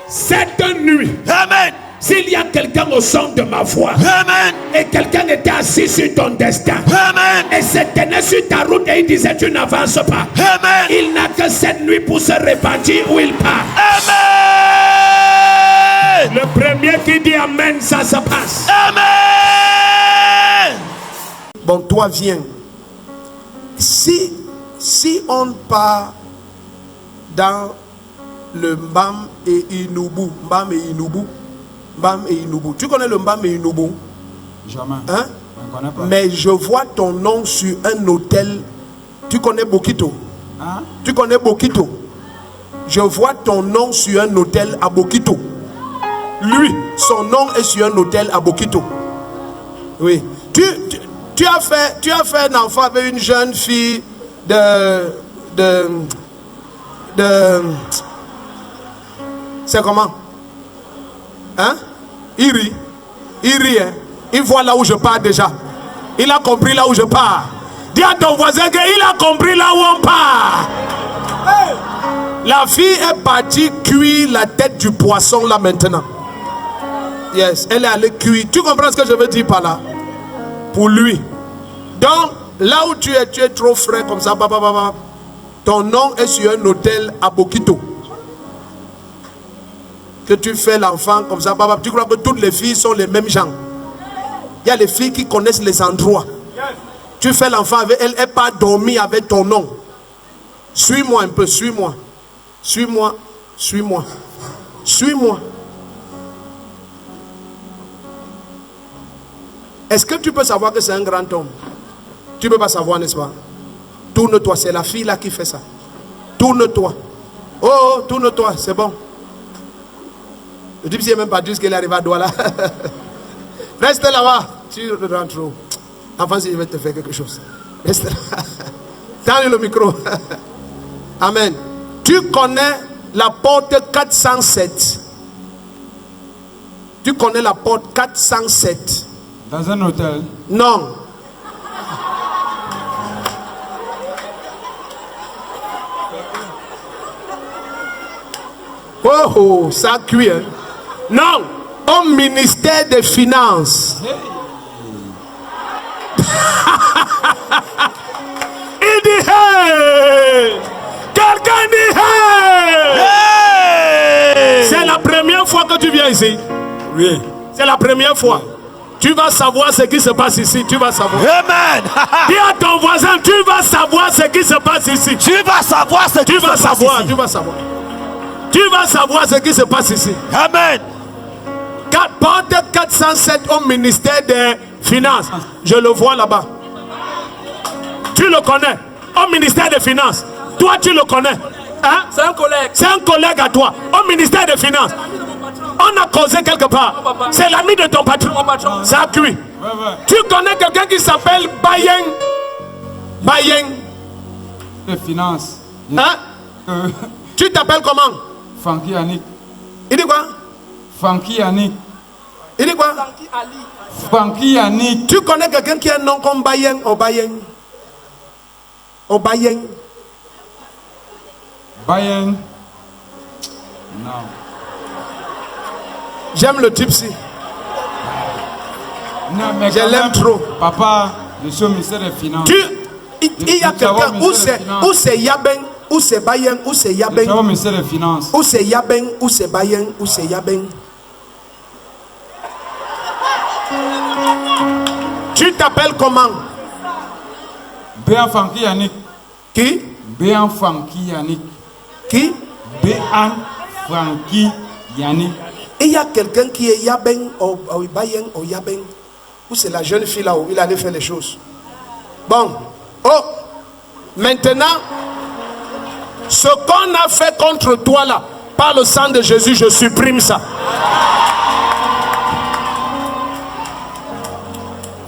Cette nuit, Amen. s'il y a quelqu'un au son de ma voix, Amen. et quelqu'un était assis sur ton destin, Amen. et se tenait sur ta route et il disait tu n'avances pas, Amen. il n'a que cette nuit pour se repentir où il part. Amen. Le premier qui dit amen, ça se passe. Amen. Bon, toi viens. Si on part dans le Mbam et Inubu, Mbam et Inubu, Mbam et Inubu. Tu connais le Mbam et Inubu? Jamais. Hein? Je ne connais pas. Mais je vois ton nom sur un hôtel. Tu connais Bokito? Hein? Tu connais Bokito? Je vois ton nom sur un hôtel à Bokito. Lui, son nom est sur un hôtel à Bokito. Oui. Tu as fait un enfant avec une jeune fille de c'est comment? Hein? Iri, hein? Il voit là où je pars déjà. Il a compris là où je pars. Dis à ton voisin qu'il a compris là où on part. Hey! La fille est partie cuire la tête du poisson là maintenant. Yes, elle est allée cuire. Tu comprends ce que je veux dire par là? Pour lui. Donc, là où tu es trop frais comme ça, ton nom est sur un hôtel à Bokito. Que tu fais l'enfant comme ça, tu crois que toutes les filles sont les mêmes gens. Il y a les filles qui connaissent les endroits. Tu fais l'enfant avec elle, elle part dormir avec ton nom. Suis-moi un peu, suis-moi. Suis-moi, suis-moi. Suis-moi. Est-ce que tu peux savoir que c'est un grand homme? Tu ne peux pas savoir, n'est-ce pas? Tourne-toi, c'est la fille là qui fait ça. Tourne-toi. Oh, tourne-toi, c'est bon. Le type ne sait même pas juste qu'elle arrive à Douala. Reste là-bas. Tu rentres où? Avant, si je vais te faire quelque chose. Reste là. Tends le micro. Amen. Tu connais la porte 407. Tu connais la porte 407. Dans un hôtel? Non. Oh, ça cuit. Hein? Non, au ministère des Finances. Hey. Il dit hey! Quelqu'un dit hey! Hey. C'est la première fois que tu viens ici. Oui. C'est la première fois. Tu vas savoir ce qui se passe ici. Tu vas savoir. Amen. Dis à ton voisin, tu vas savoir ce qui se passe ici. Tu vas savoir ce qui se passe ici. Tu vas savoir. Tu vas savoir ce qui se passe ici. Amen. Porte 407 au ministère des Finances. Je le vois là-bas. Tu le connais. Au ministère des Finances. Toi, tu le connais. Hein? C'est un collègue. C'est un collègue à toi. Au ministère des Finances. On a causé quelque part. C'est l'ami de ton patron. Ça a cuit. Ouais. Tu connais quelqu'un qui s'appelle Bayeng? Bayeng. Les finances. Hein? Tu t'appelles comment? Funky Yannick. Il dit quoi? Funky Yannick. Il dit quoi? Francky Yannick. Tu connais quelqu'un qui a un nom comme Bayeng? Obayeng. Obayeng. Bayern. Non. J'aime le type-ci. Non, mais je l'aime trop. Papa, je suis au ministère des Finances. Il y a quelqu'un où c'est Yabeng, où c'est Bayern, où c'est Yabeng. Je suis au ministère des Finances. Où c'est Yabeng, où c'est Bayern, où c'est Yabeng. Tu t'appelles comment? Béan Francky Yannick. Qui? Béan Francky Yannick. Qui? Béan Francky Yannick. Il y a quelqu'un qui est Yabeng, ou Bayern, ou Yabeng. Où c'est la jeune fille là où il allait faire les choses. Bon. Oh. Maintenant, ce qu'on a fait contre toi là, par le sang de Jésus, je supprime ça.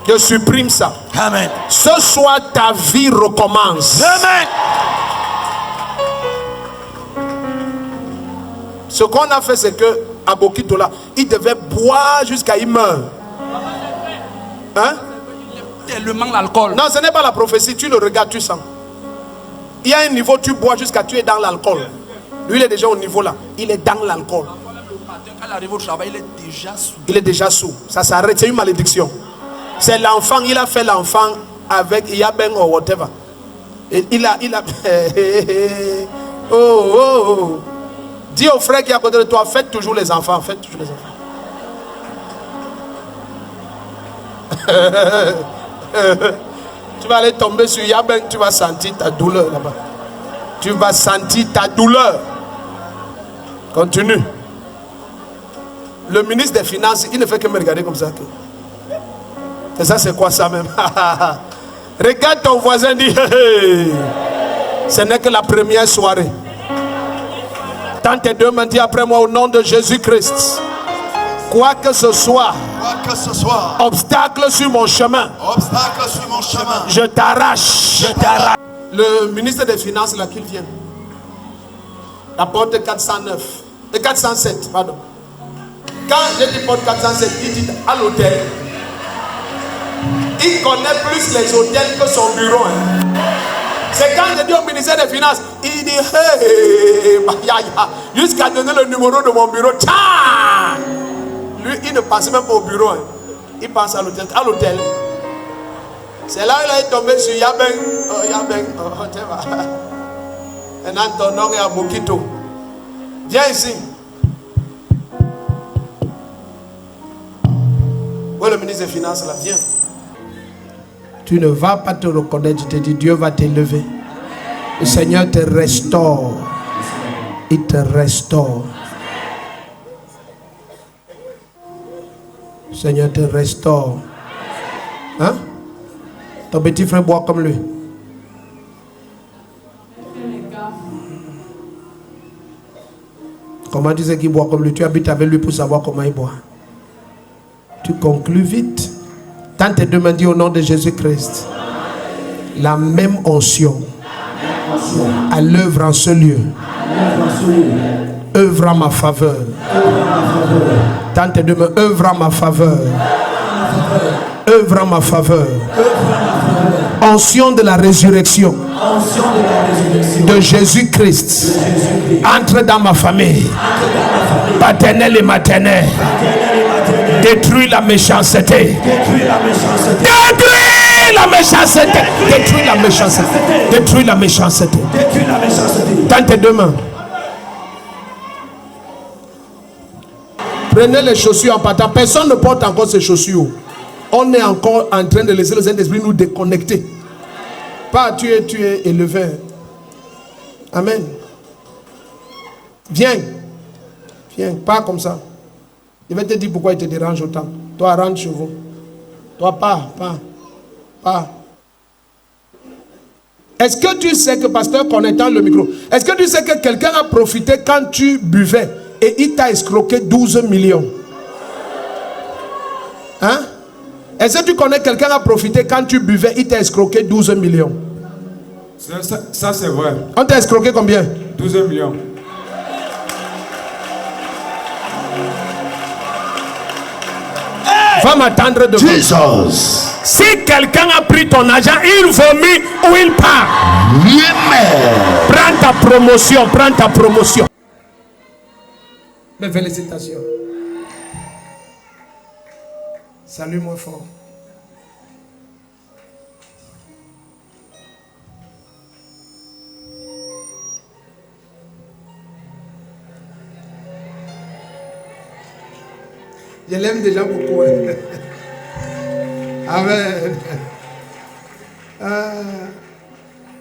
Je supprime ça. Amen. Ce soir, ta vie recommence. Amen. Ce qu'on a fait, c'est que à Bokitola, il devait boire jusqu'à il meurt. Hein? Tellement l'alcool. Non, ce n'est pas la prophétie. Tu le regardes, tu sens. Il y a un niveau, tu bois jusqu'à tu es dans l'alcool. Lui, il est déjà au niveau là. Il est dans l'alcool. Quand il arrive au travail, il est déjà sous. Il est déjà sous. Ça s'arrête. C'est une malédiction. C'est l'enfant. Il a fait l'enfant avec Yabeng ou whatever. Et il a. Oh. Dis au frère qui est à côté de toi, faites toujours les enfants. Faites toujours les enfants. Tu vas aller tomber sur Yabeng, tu vas sentir ta douleur là-bas. Tu vas sentir ta douleur. Continue. Le ministre des Finances, il ne fait que me regarder comme ça. Et ça, c'est quoi ça même? Regarde ton voisin, dit hey. Ce n'est que la première soirée. Tant tes deux me dit après moi au nom de Jésus-Christ. Quoi que ce soit, obstacle sur mon chemin, je t'arrache. Le ministre des Finances, là, qu'il vient. La porte 409. 407, pardon. Quand j'ai dit porte 407, il dit à l'hôtel. Il connaît plus les hôtels que son bureau. Hein. C'est quand j'ai dit au ministère des Finances, il dit hey, jusqu'à donner le numéro de mon bureau. Tcha! Lui, il ne passe même pas au bureau. Hein. Il passe à l'hôtel. C'est là qu'il est tombé sur Yabeng. Oh, Yabeng. Oh, tu vois. Maintenant, ton nom est à Bokito. Viens ici. Où est le ministre des Finances là? Viens. Tu ne vas pas te reconnaître. Je te dis, Dieu va t'élever. Le Seigneur te restaure. Il te restaure. Le Seigneur te restaure. Hein? Ton petit frère boit comme lui. Comment tu sais qu'il boit comme lui? Tu habites avec lui pour savoir comment il boit. Tu conclus vite. Tant tes deux mains dit au nom de Jésus-Christ. La même onction à l'œuvre en ce lieu. Œuvre en ma faveur. Tant tes deux mains, œuvre en ma faveur. Œuvre en ma faveur. Onction de la résurrection de Jésus-Christ. Entre dans ma famille. Paternelle et maternelle. Détruis la méchanceté. Détruis la méchanceté. Détruis la méchanceté. Détruis la méchanceté. Dans tes deux mains. Prenez les chaussures en partant. Personne ne porte encore ces chaussures. On est encore en train de laisser le Saint-Esprit nous déconnecter. Pas tu es élevé. Amen. Viens. Viens. Pas comme ça. Je vais te dire pourquoi il te dérange autant. Toi, rentre chez vous. Toi, pas. Est-ce que tu sais que, pasteur, connectant le micro, est-ce que tu sais que quelqu'un a profité quand tu buvais et il t'a escroqué 12 millions? Hein? Est-ce que tu connais quelqu'un qui a profité quand tu buvais, il t'a escroqué 12 millions? Ça c'est vrai. On t'a escroqué combien? 12 millions. Va m'attendre devant. Jesus. Si quelqu'un a pris ton argent, il vomit ou il part. Amen. Prends ta promotion, prends ta promotion. Mes félicitations. Salut-moi fort. Je l'aime déjà beaucoup. Hein. Amen.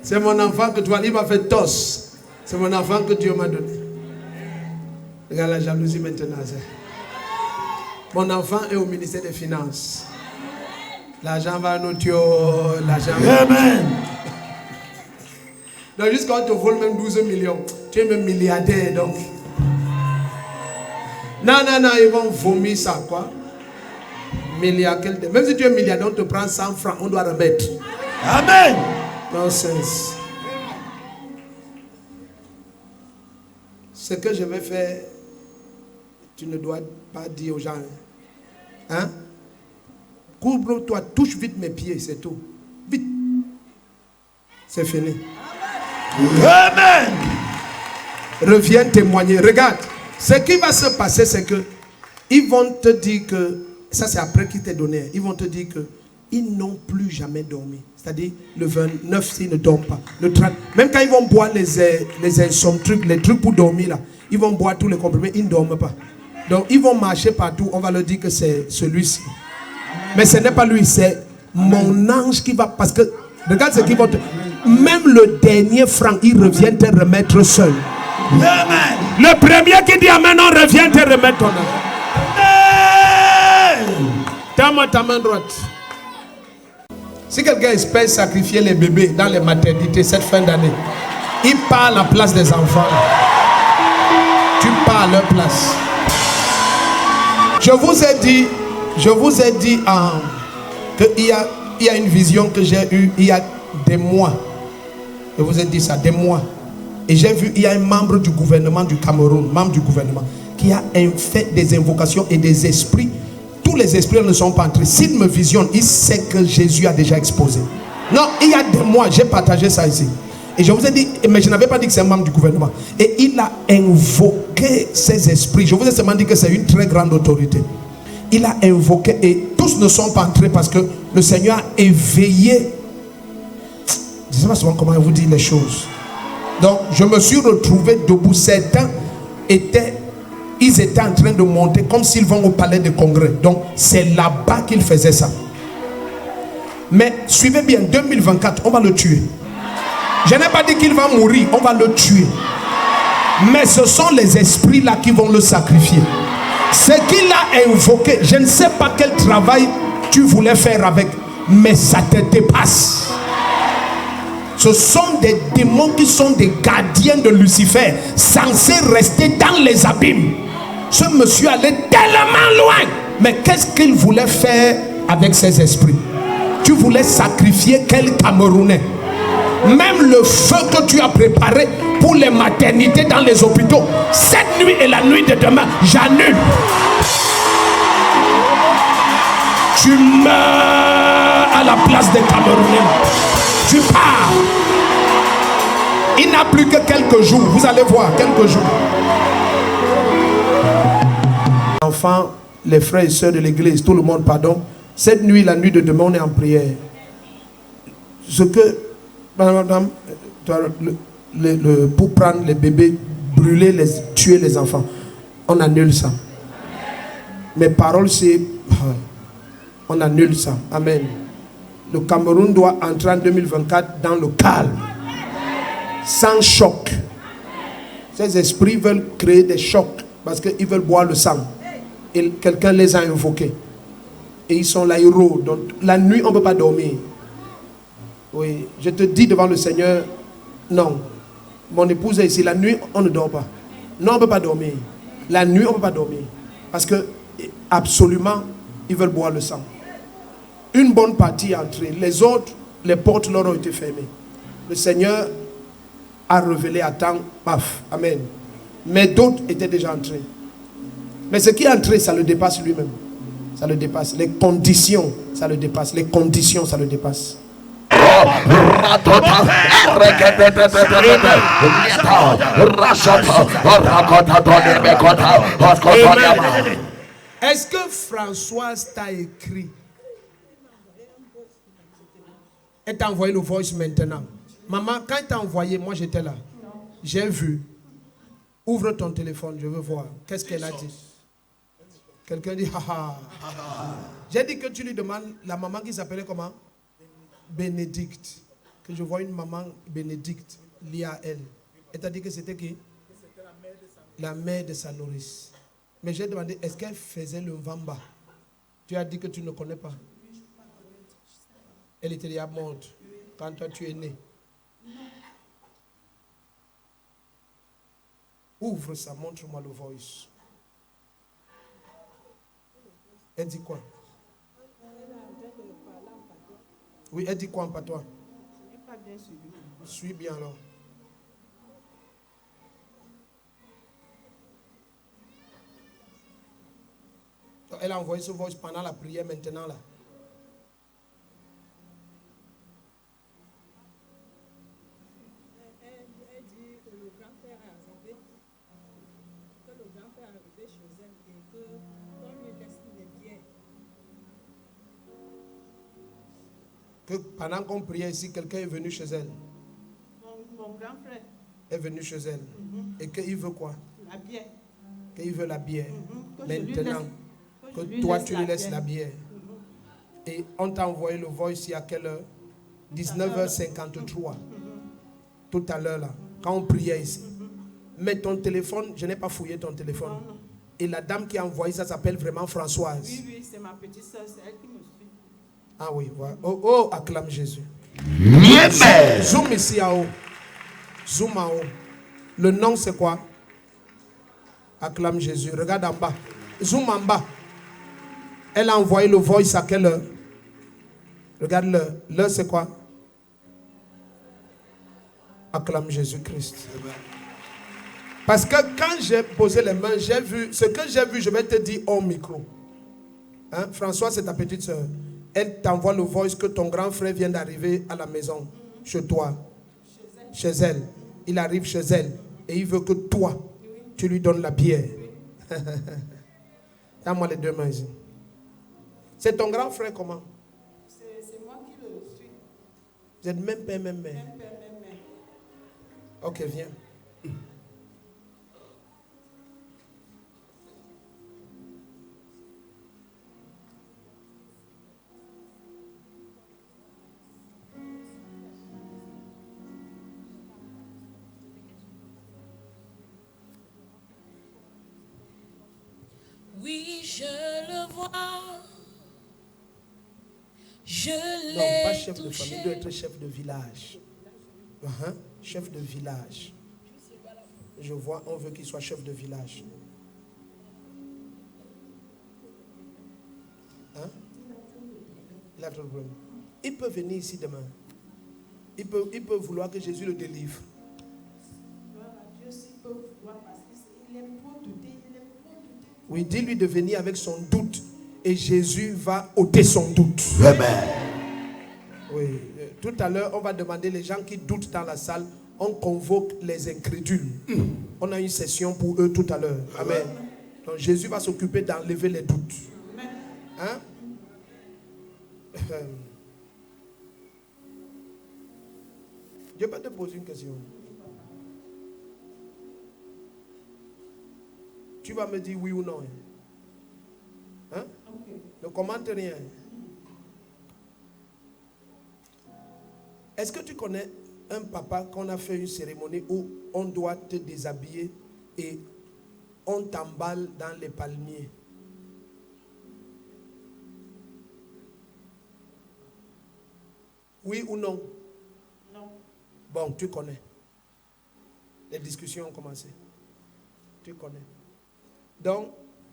C'est mon enfant que toi, il m'a fait tos. C'est mon enfant que Dieu m'a donné. Regarde la jalousie maintenant. Mon enfant est au ministère des Finances. L'argent va à nos tuyaux. L'argent va. Amen. Donc, juste quand on te vole même 12 millions, tu es même milliardaire. Donc. Non, ils vont vomir ça, quoi. Milliard, même si tu es milliardaire, on te prend 100 francs, on doit remettre. Amen. Nonsense. Ce que je vais faire, tu ne dois pas dire aux gens. Hein? Couvre-toi, touche vite mes pieds, c'est tout. Vite. C'est fini. Amen. Reviens témoigner. Regarde. Ce qui va se passer, c'est que ils vont te dire que, ça c'est après qu'ils t'aient donné, ils vont te dire que ils n'ont plus jamais dormi. C'est-à-dire le 29, s'ils ne dorment pas. Le 30, même quand ils vont boire les trucs pour dormir là, ils vont boire tous les comprimés, ils ne dorment pas. Donc ils vont marcher partout, on va leur dire que c'est celui-ci. Mais ce n'est pas lui, c'est mon ange qui va, parce que, regarde ce qu'ils vont te... Même le dernier franc, il revient te remettre seul. Amen. Le premier qui dit amen, on revient te remettre ton argent. Tends-moi ta main droite. Si quelqu'un espère sacrifier les bébés dans les maternités cette fin d'année, il part à la place des enfants. Tu pars à leur place. Je vous ai dit qu'il y a une vision que j'ai eue il y a des mois. Je vous ai dit ça, des mois. Et j'ai vu, il y a un membre du gouvernement du Cameroun, membre du gouvernement, qui a fait des invocations et des esprits. Tous les esprits ne sont pas entrés. S'il me visionne, il sait que Jésus a déjà exposé. Non, il y a des mois, j'ai partagé ça ici. Et je vous ai dit, mais je n'avais pas dit que c'est un membre du gouvernement. Et il a invoqué ces esprits. Je vous ai seulement dit que c'est une très grande autorité. Il a invoqué et tous ne sont pas entrés parce que le Seigneur a éveillé. Je ne sais pas souvent comment vous dire les choses. Donc, je me suis retrouvé debout. Certains étaient en train de monter comme s'ils vont au palais de congrès. Donc, c'est là-bas qu'ils faisaient ça. Mais, suivez bien, 2024, on va le tuer. Je n'ai pas dit qu'il va mourir, on va le tuer. Mais ce sont les esprits là qui vont le sacrifier. Ce qu'il a invoqué, je ne sais pas quel travail tu voulais faire avec, mais ça te dépasse. Ce sont des démons qui sont des gardiens de Lucifer, censés rester dans les abîmes. Ce monsieur allait tellement loin. Mais qu'est-ce qu'il voulait faire avec ces esprits? Tu voulais sacrifier quel Camerounais? Même le feu que tu as préparé pour les maternités dans les hôpitaux, cette nuit et la nuit de demain, j'annule. Tu meurs à la place des Camerounais. Tu pars. Il n'a plus que quelques jours. Vous allez voir, quelques jours. Enfants, les frères et sœurs de l'église, tout le monde, pardon. Cette nuit, la nuit de demain, on est en prière. Ce que, madame, pour prendre les bébés, brûler, tuer les enfants, on annule ça. Mes paroles, c'est, on annule ça. Amen. Le Cameroun doit entrer en 2024 dans le calme, sans choc. Ces esprits veulent créer des chocs parce qu'ils veulent boire le sang. Et quelqu'un les a invoqués. Et ils sont là, ils rôdent. Donc la nuit, on ne peut pas dormir. Oui, je te dis devant le Seigneur, non. Mon épouse est ici, la nuit, on ne dort pas. Non, on ne peut pas dormir. La nuit, on ne peut pas dormir. Parce que, absolument, ils veulent boire le sang. Une bonne partie est entrée. Les autres, les portes leur ont été fermées. Le Seigneur a révélé à temps, paf, amen. Mais d'autres étaient déjà entrés. Mais ce qui est entré, ça le dépasse lui-même. ça le dépasse. Les conditions, ça le dépasse. Les conditions, ça le dépasse. Est-ce que Françoise t'a écrit? Elle t'a envoyé le voice maintenant. Maman, quand elle t'a envoyé, moi j'étais là. J'ai vu. Ouvre ton téléphone, je veux voir. Qu'est-ce qu'elle a dit? Quelqu'un dit, haha. J'ai dit que tu lui demandes la maman qui s'appelait comment? Bénédicte. Que je vois une maman Bénédicte liée à elle. Elle t'a dit que c'était qui? La mère de sa nourrice. Mais j'ai demandé, est-ce qu'elle faisait le Vamba? Tu as dit que tu ne connais pas. Elle était déjà morte quand toi tu es né. Ouvre ça, montre-moi le voice. Elle dit quoi? Oui, elle dit quoi en patois? Suis bien alors. Elle a envoyé ce voice pendant la prière maintenant là. Elle dit que le grand-père est arrivé, que le grand-père est arrivé chez elle et que comme il laisse les biens. Que pendant qu'on priait ici, quelqu'un est venu chez elle. Mon grand frère. Est venu chez elle. Et qu'il veut quoi? La bière. Qu'il veut la bière. Maintenant, que toi tu lui laisses la bière. Et on t'a envoyé le voice il y a quelle heure? 19h53. Tout à l'heure là. Quand on priait ici. Mais ton téléphone, je n'ai pas fouillé ton téléphone. Et la dame qui a envoyé ça s'appelle vraiment Françoise. Oui, oui, c'est ma petite soeur, c'est elle qui me suit. Ah oui, voilà. Oh, oh, acclame Jésus. Zoom ici en haut. Zoom en haut. Le nom c'est quoi? Acclame Jésus. Regarde en bas. Zoom en bas. Elle a envoyé le voice à quelle heure? Regarde-le. L'heure c'est quoi? Acclame Jésus-Christ. Parce que quand j'ai posé les mains, j'ai vu. Ce que j'ai vu, je vais te dire hors micro. Hein? François, c'est ta petite soeur. Elle t'envoie le voice que ton grand frère vient d'arriver à la maison, chez toi, chez elle. Il arrive chez elle et il veut que toi, tu lui donnes la bière. Donne-moi les deux mains ici. C'est ton grand frère comment? C'est moi qui le suis. Vous êtes même père, même mère. Même père, même mère. Ok, viens. Oui, je le vois. Je Non, pas l'ai chef de famille, il doit être chef de village. Chef de village. Je vois, on veut qu'il soit chef de village. Hein? Il a trop de problème. Il peut venir ici demain. Il peut vouloir que Jésus le délivre. Dieu s'il peut vouloir parce qu'il aime trop douter, il aime trop douter. Oui, dis-lui de venir avec son doute et Jésus va ôter son doute. Amen. Oui, tout à l'heure, on va demander les gens qui doutent dans la salle, on convoque les incrédules. On a une session pour eux tout à l'heure. Amen. Donc Jésus va s'occuper d'enlever les doutes. Hein? Je vais te poser une question. Tu vas me dire oui ou non. Hein? Ne commente rien. Est-ce que tu connais un papa qu'on a fait une cérémonie où on doit te déshabiller et on t'emballe dans les palmiers? Oui ou non? Non. Bon, tu connais. Les discussions ont commencé. Tu connais. Donc,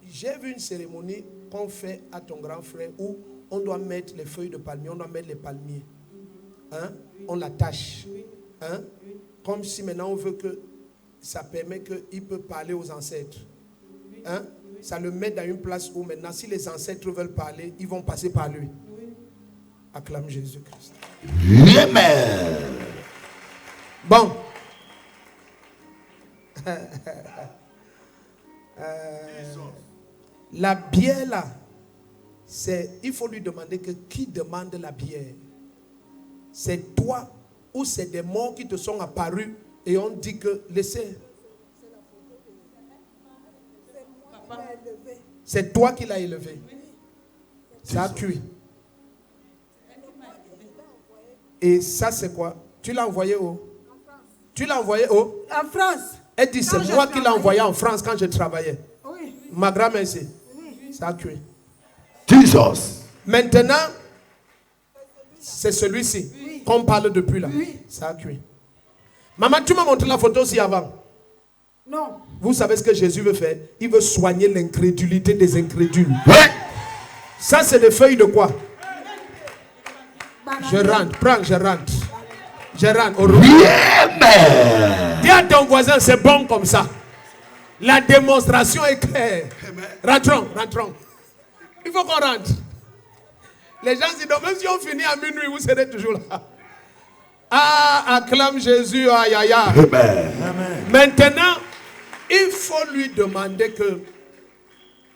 j'ai vu une cérémonie qu'on fait à ton grand frère où on doit mettre les feuilles de palmier, on doit mettre les palmiers. Hein? On l'attache. Hein? Comme si maintenant on veut que ça permet qu'il peut parler aux ancêtres. Hein? Ça le met dans une place où maintenant, si les ancêtres veulent parler, ils vont passer par lui. Acclame Jésus-Christ. Amen. Bon. La bière là, il faut lui demander que qui demande la bière? C'est toi ou c'est des morts qui te sont apparus et on dit que laissez. C'est toi qui l'as élevé. Ça a cuit. Et ça c'est quoi? Tu l'as envoyé où? Tu l'as envoyé où? En France. Elle dit c'est moi qui l'ai envoyé en France quand je travaillais. Oui. Ma grand-mère ici. Ça a cuit. Jesus. Maintenant, c'est celui-ci qu'on parle depuis là. Ça a cuit. Maman, tu m'as montré la photo aussi avant. Non. Vous savez ce que Jésus veut faire? Il veut soigner l'incrédulité des incrédules. Ça, c'est des feuilles de quoi? Je rentre, prends, je rentre. Je rentre. Au dis à ton voisin, c'est bon comme ça. La démonstration est claire. Rentrons, rentrons. Il faut qu'on rentre. Les gens disent, même si on finit à minuit, vous serez toujours là. Ah, acclame Jésus, aïe, aïe, aïe. Amen. Maintenant, il faut lui demander que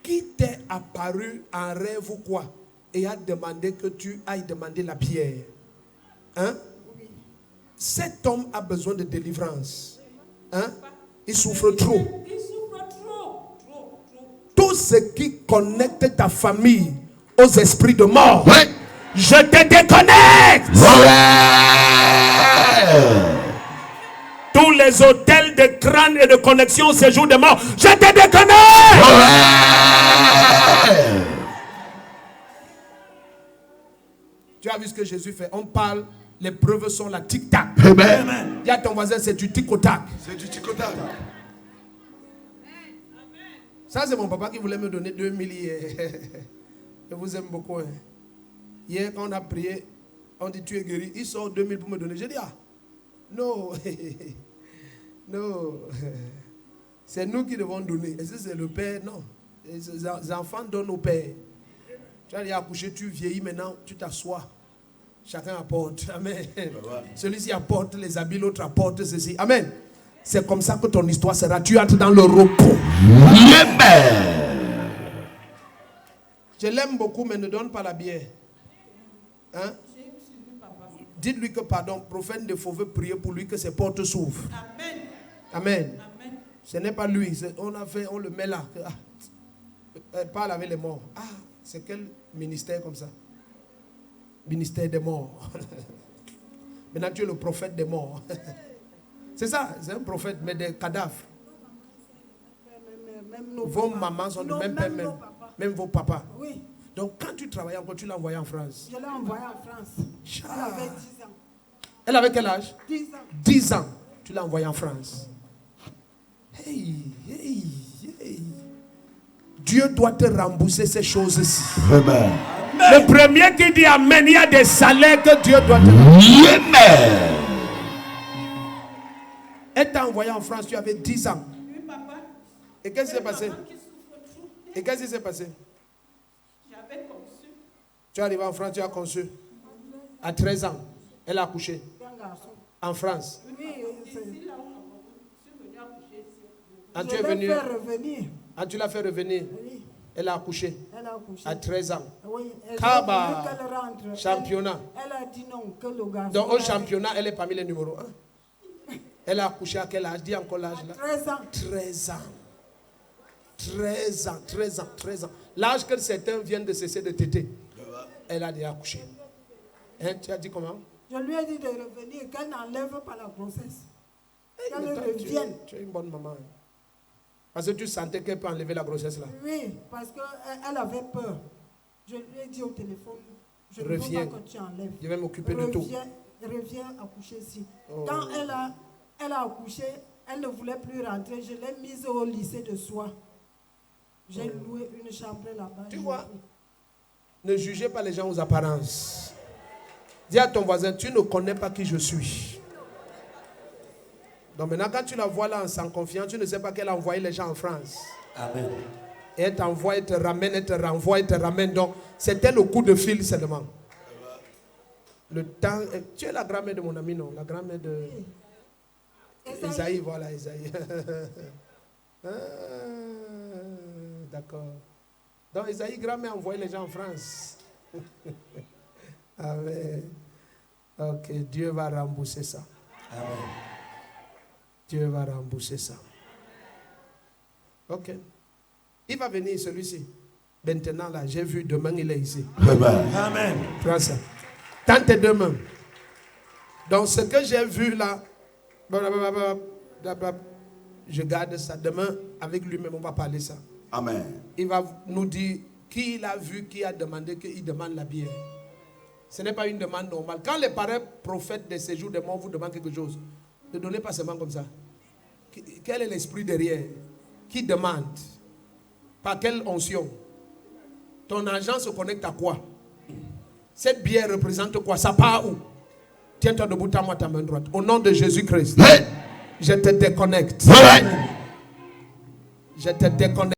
qui t'est apparu en rêve ou quoi et a demandé que tu ailles demander la pierre. Hein? Cet homme a besoin de délivrance. Hein? Il souffre trop. Tout ce qui connecte ta famille aux esprits de mort, je te déconnecte. Tous les hôtels de crâne et de connexion au séjour de mort, je te déconnecte. Tu as vu ce que Jésus fait? On parle, les preuves sont là, tic-tac. Dis à ton voisin, c'est du tic-tac. C'est du tic-tac. Ça, c'est mon papa qui voulait me donner 2000 hier. Je vous aime beaucoup. Hein. Hier, quand on a prié, on dit tu es guéri. Il sort 2000 pour me donner. J'ai dit, ah, non. Non. C'est nous qui devons donner. Est-ce que c'est le père? Non. Les enfants donnent au père. Tu as accouché, tu vieillis maintenant, tu t'assois. Chacun apporte. Amen. Celui-ci apporte les habits, l'autre apporte ceci. Amen. C'est comme ça que ton histoire sera. Tu entres dans le repos. Amen. Je l'aime beaucoup, mais ne donne pas la bière. Hein? Dites-lui que, pardon, prophète de Faux veut prier pour lui que ses portes s'ouvrent. Amen. Amen. Amen. Ce n'est pas lui. On le met là. Elle parle avec les morts. Ah, c'est quel ministère comme ça? Ministère des morts. Maintenant, tu es le prophète des morts. C'est ça, c'est un prophète, mais des cadavres. Vos mamans sont du même père, même vos papas. Oui. Donc, quand tu travaillais encore, tu l'as envoyé en France. Je l'ai envoyé en France. Elle avait 10 ans. Elle avait quel âge? 10 ans. 10 ans. Tu l'as envoyé en France. Hey, hey, hey. Dieu doit te rembourser ces choses-ci. Amen. Le premier qui dit Amen, il y a des salaires que Dieu doit te rembourser. Amen. Elle t'a envoyé en France, tu avais 10 ans. Oui, papa. Et qu'est-ce qui s'est passé? Maman qui souffre trop. Et qu'est-ce qui s'est passé? J'avais conçu. Tu es arrivé en France, tu as conçu. À 13 ans, elle a accouché. En France. Oui, Ici, là où je suis venue accoucher ici. Ah, je tu es l'ai venu. fait revenir. Ah, tu l'as fait revenir. Oui. Elle a accouché. Elle a accouché. À 13 ans. Oui. Kaba. Elle rentre. Championnat. Elle a dit non, que le garçon. Donc au championnat, elle est parmi les numéros 1. Elle a accouché à quel âge? Dis encore l'âge là. 13 ans. 13 ans. 13 ans, 13 ans, 13 ans. L'âge que certains viennent de cesser de téter. Elle a déjà accouché. Hein, tu as dit comment? Je lui ai dit de revenir, qu'elle n'enlève pas la grossesse. Qu'elle Mais toi, revienne. tu es une bonne maman. Hein. Parce que tu sentais qu'elle peut enlever la grossesse là. Oui, parce qu'elle avait peur. Je lui ai dit au téléphone, je ne Reviens. veux pas que tu enlèves. Je vais m'occuper de tout. Reviens accoucher ici. Oh. Quand elle a accouché, elle ne voulait plus rentrer. Je l'ai mise au lycée de Soie. J'ai loué une chambre là-bas. Tu vois, ne jugez pas les gens aux apparences. Dis à ton voisin, tu ne connais pas qui je suis. Donc maintenant, quand tu la vois là sans confiance, tu ne sais pas qu'elle a envoyé les gens en France. Amen. Et elle t'envoie, elle te ramène, elle te renvoie, elle te ramène. Donc, c'était le coup de fil seulement. Le temps. Tu es la grand-mère de mon ami, non? La grand-mère de. Esaïe, voilà, Esaïe. D'accord. Donc, Esaïe, grand-mère, envoie les gens en France. Amen. Ok, Dieu va rembourser ça. Amen. Dieu va rembourser ça. Ok. Il va venir celui-ci. Maintenant là, j'ai vu, demain il est ici. Amen. Prends ça. Tends tes deux mains. Donc ce que j'ai vu là, je garde ça. Demain, avec lui-même, on va parler ça. Amen. Il va nous dire qui il a vu, qui a demandé, qu'il demande la bière. Ce n'est pas une demande normale. Quand les parents prophètes des séjours des morts vous demandent quelque chose, ne donnez pas seulement comme ça. Quel est l'esprit derrière? Qui demande? Par quelle onction? Ton argent se connecte à quoi? Cette bière représente quoi? Ça part où? Tiens-toi debout, tends-moi ta main droite. Au nom de Jésus-Christ, je te déconnecte. Je te déconnecte.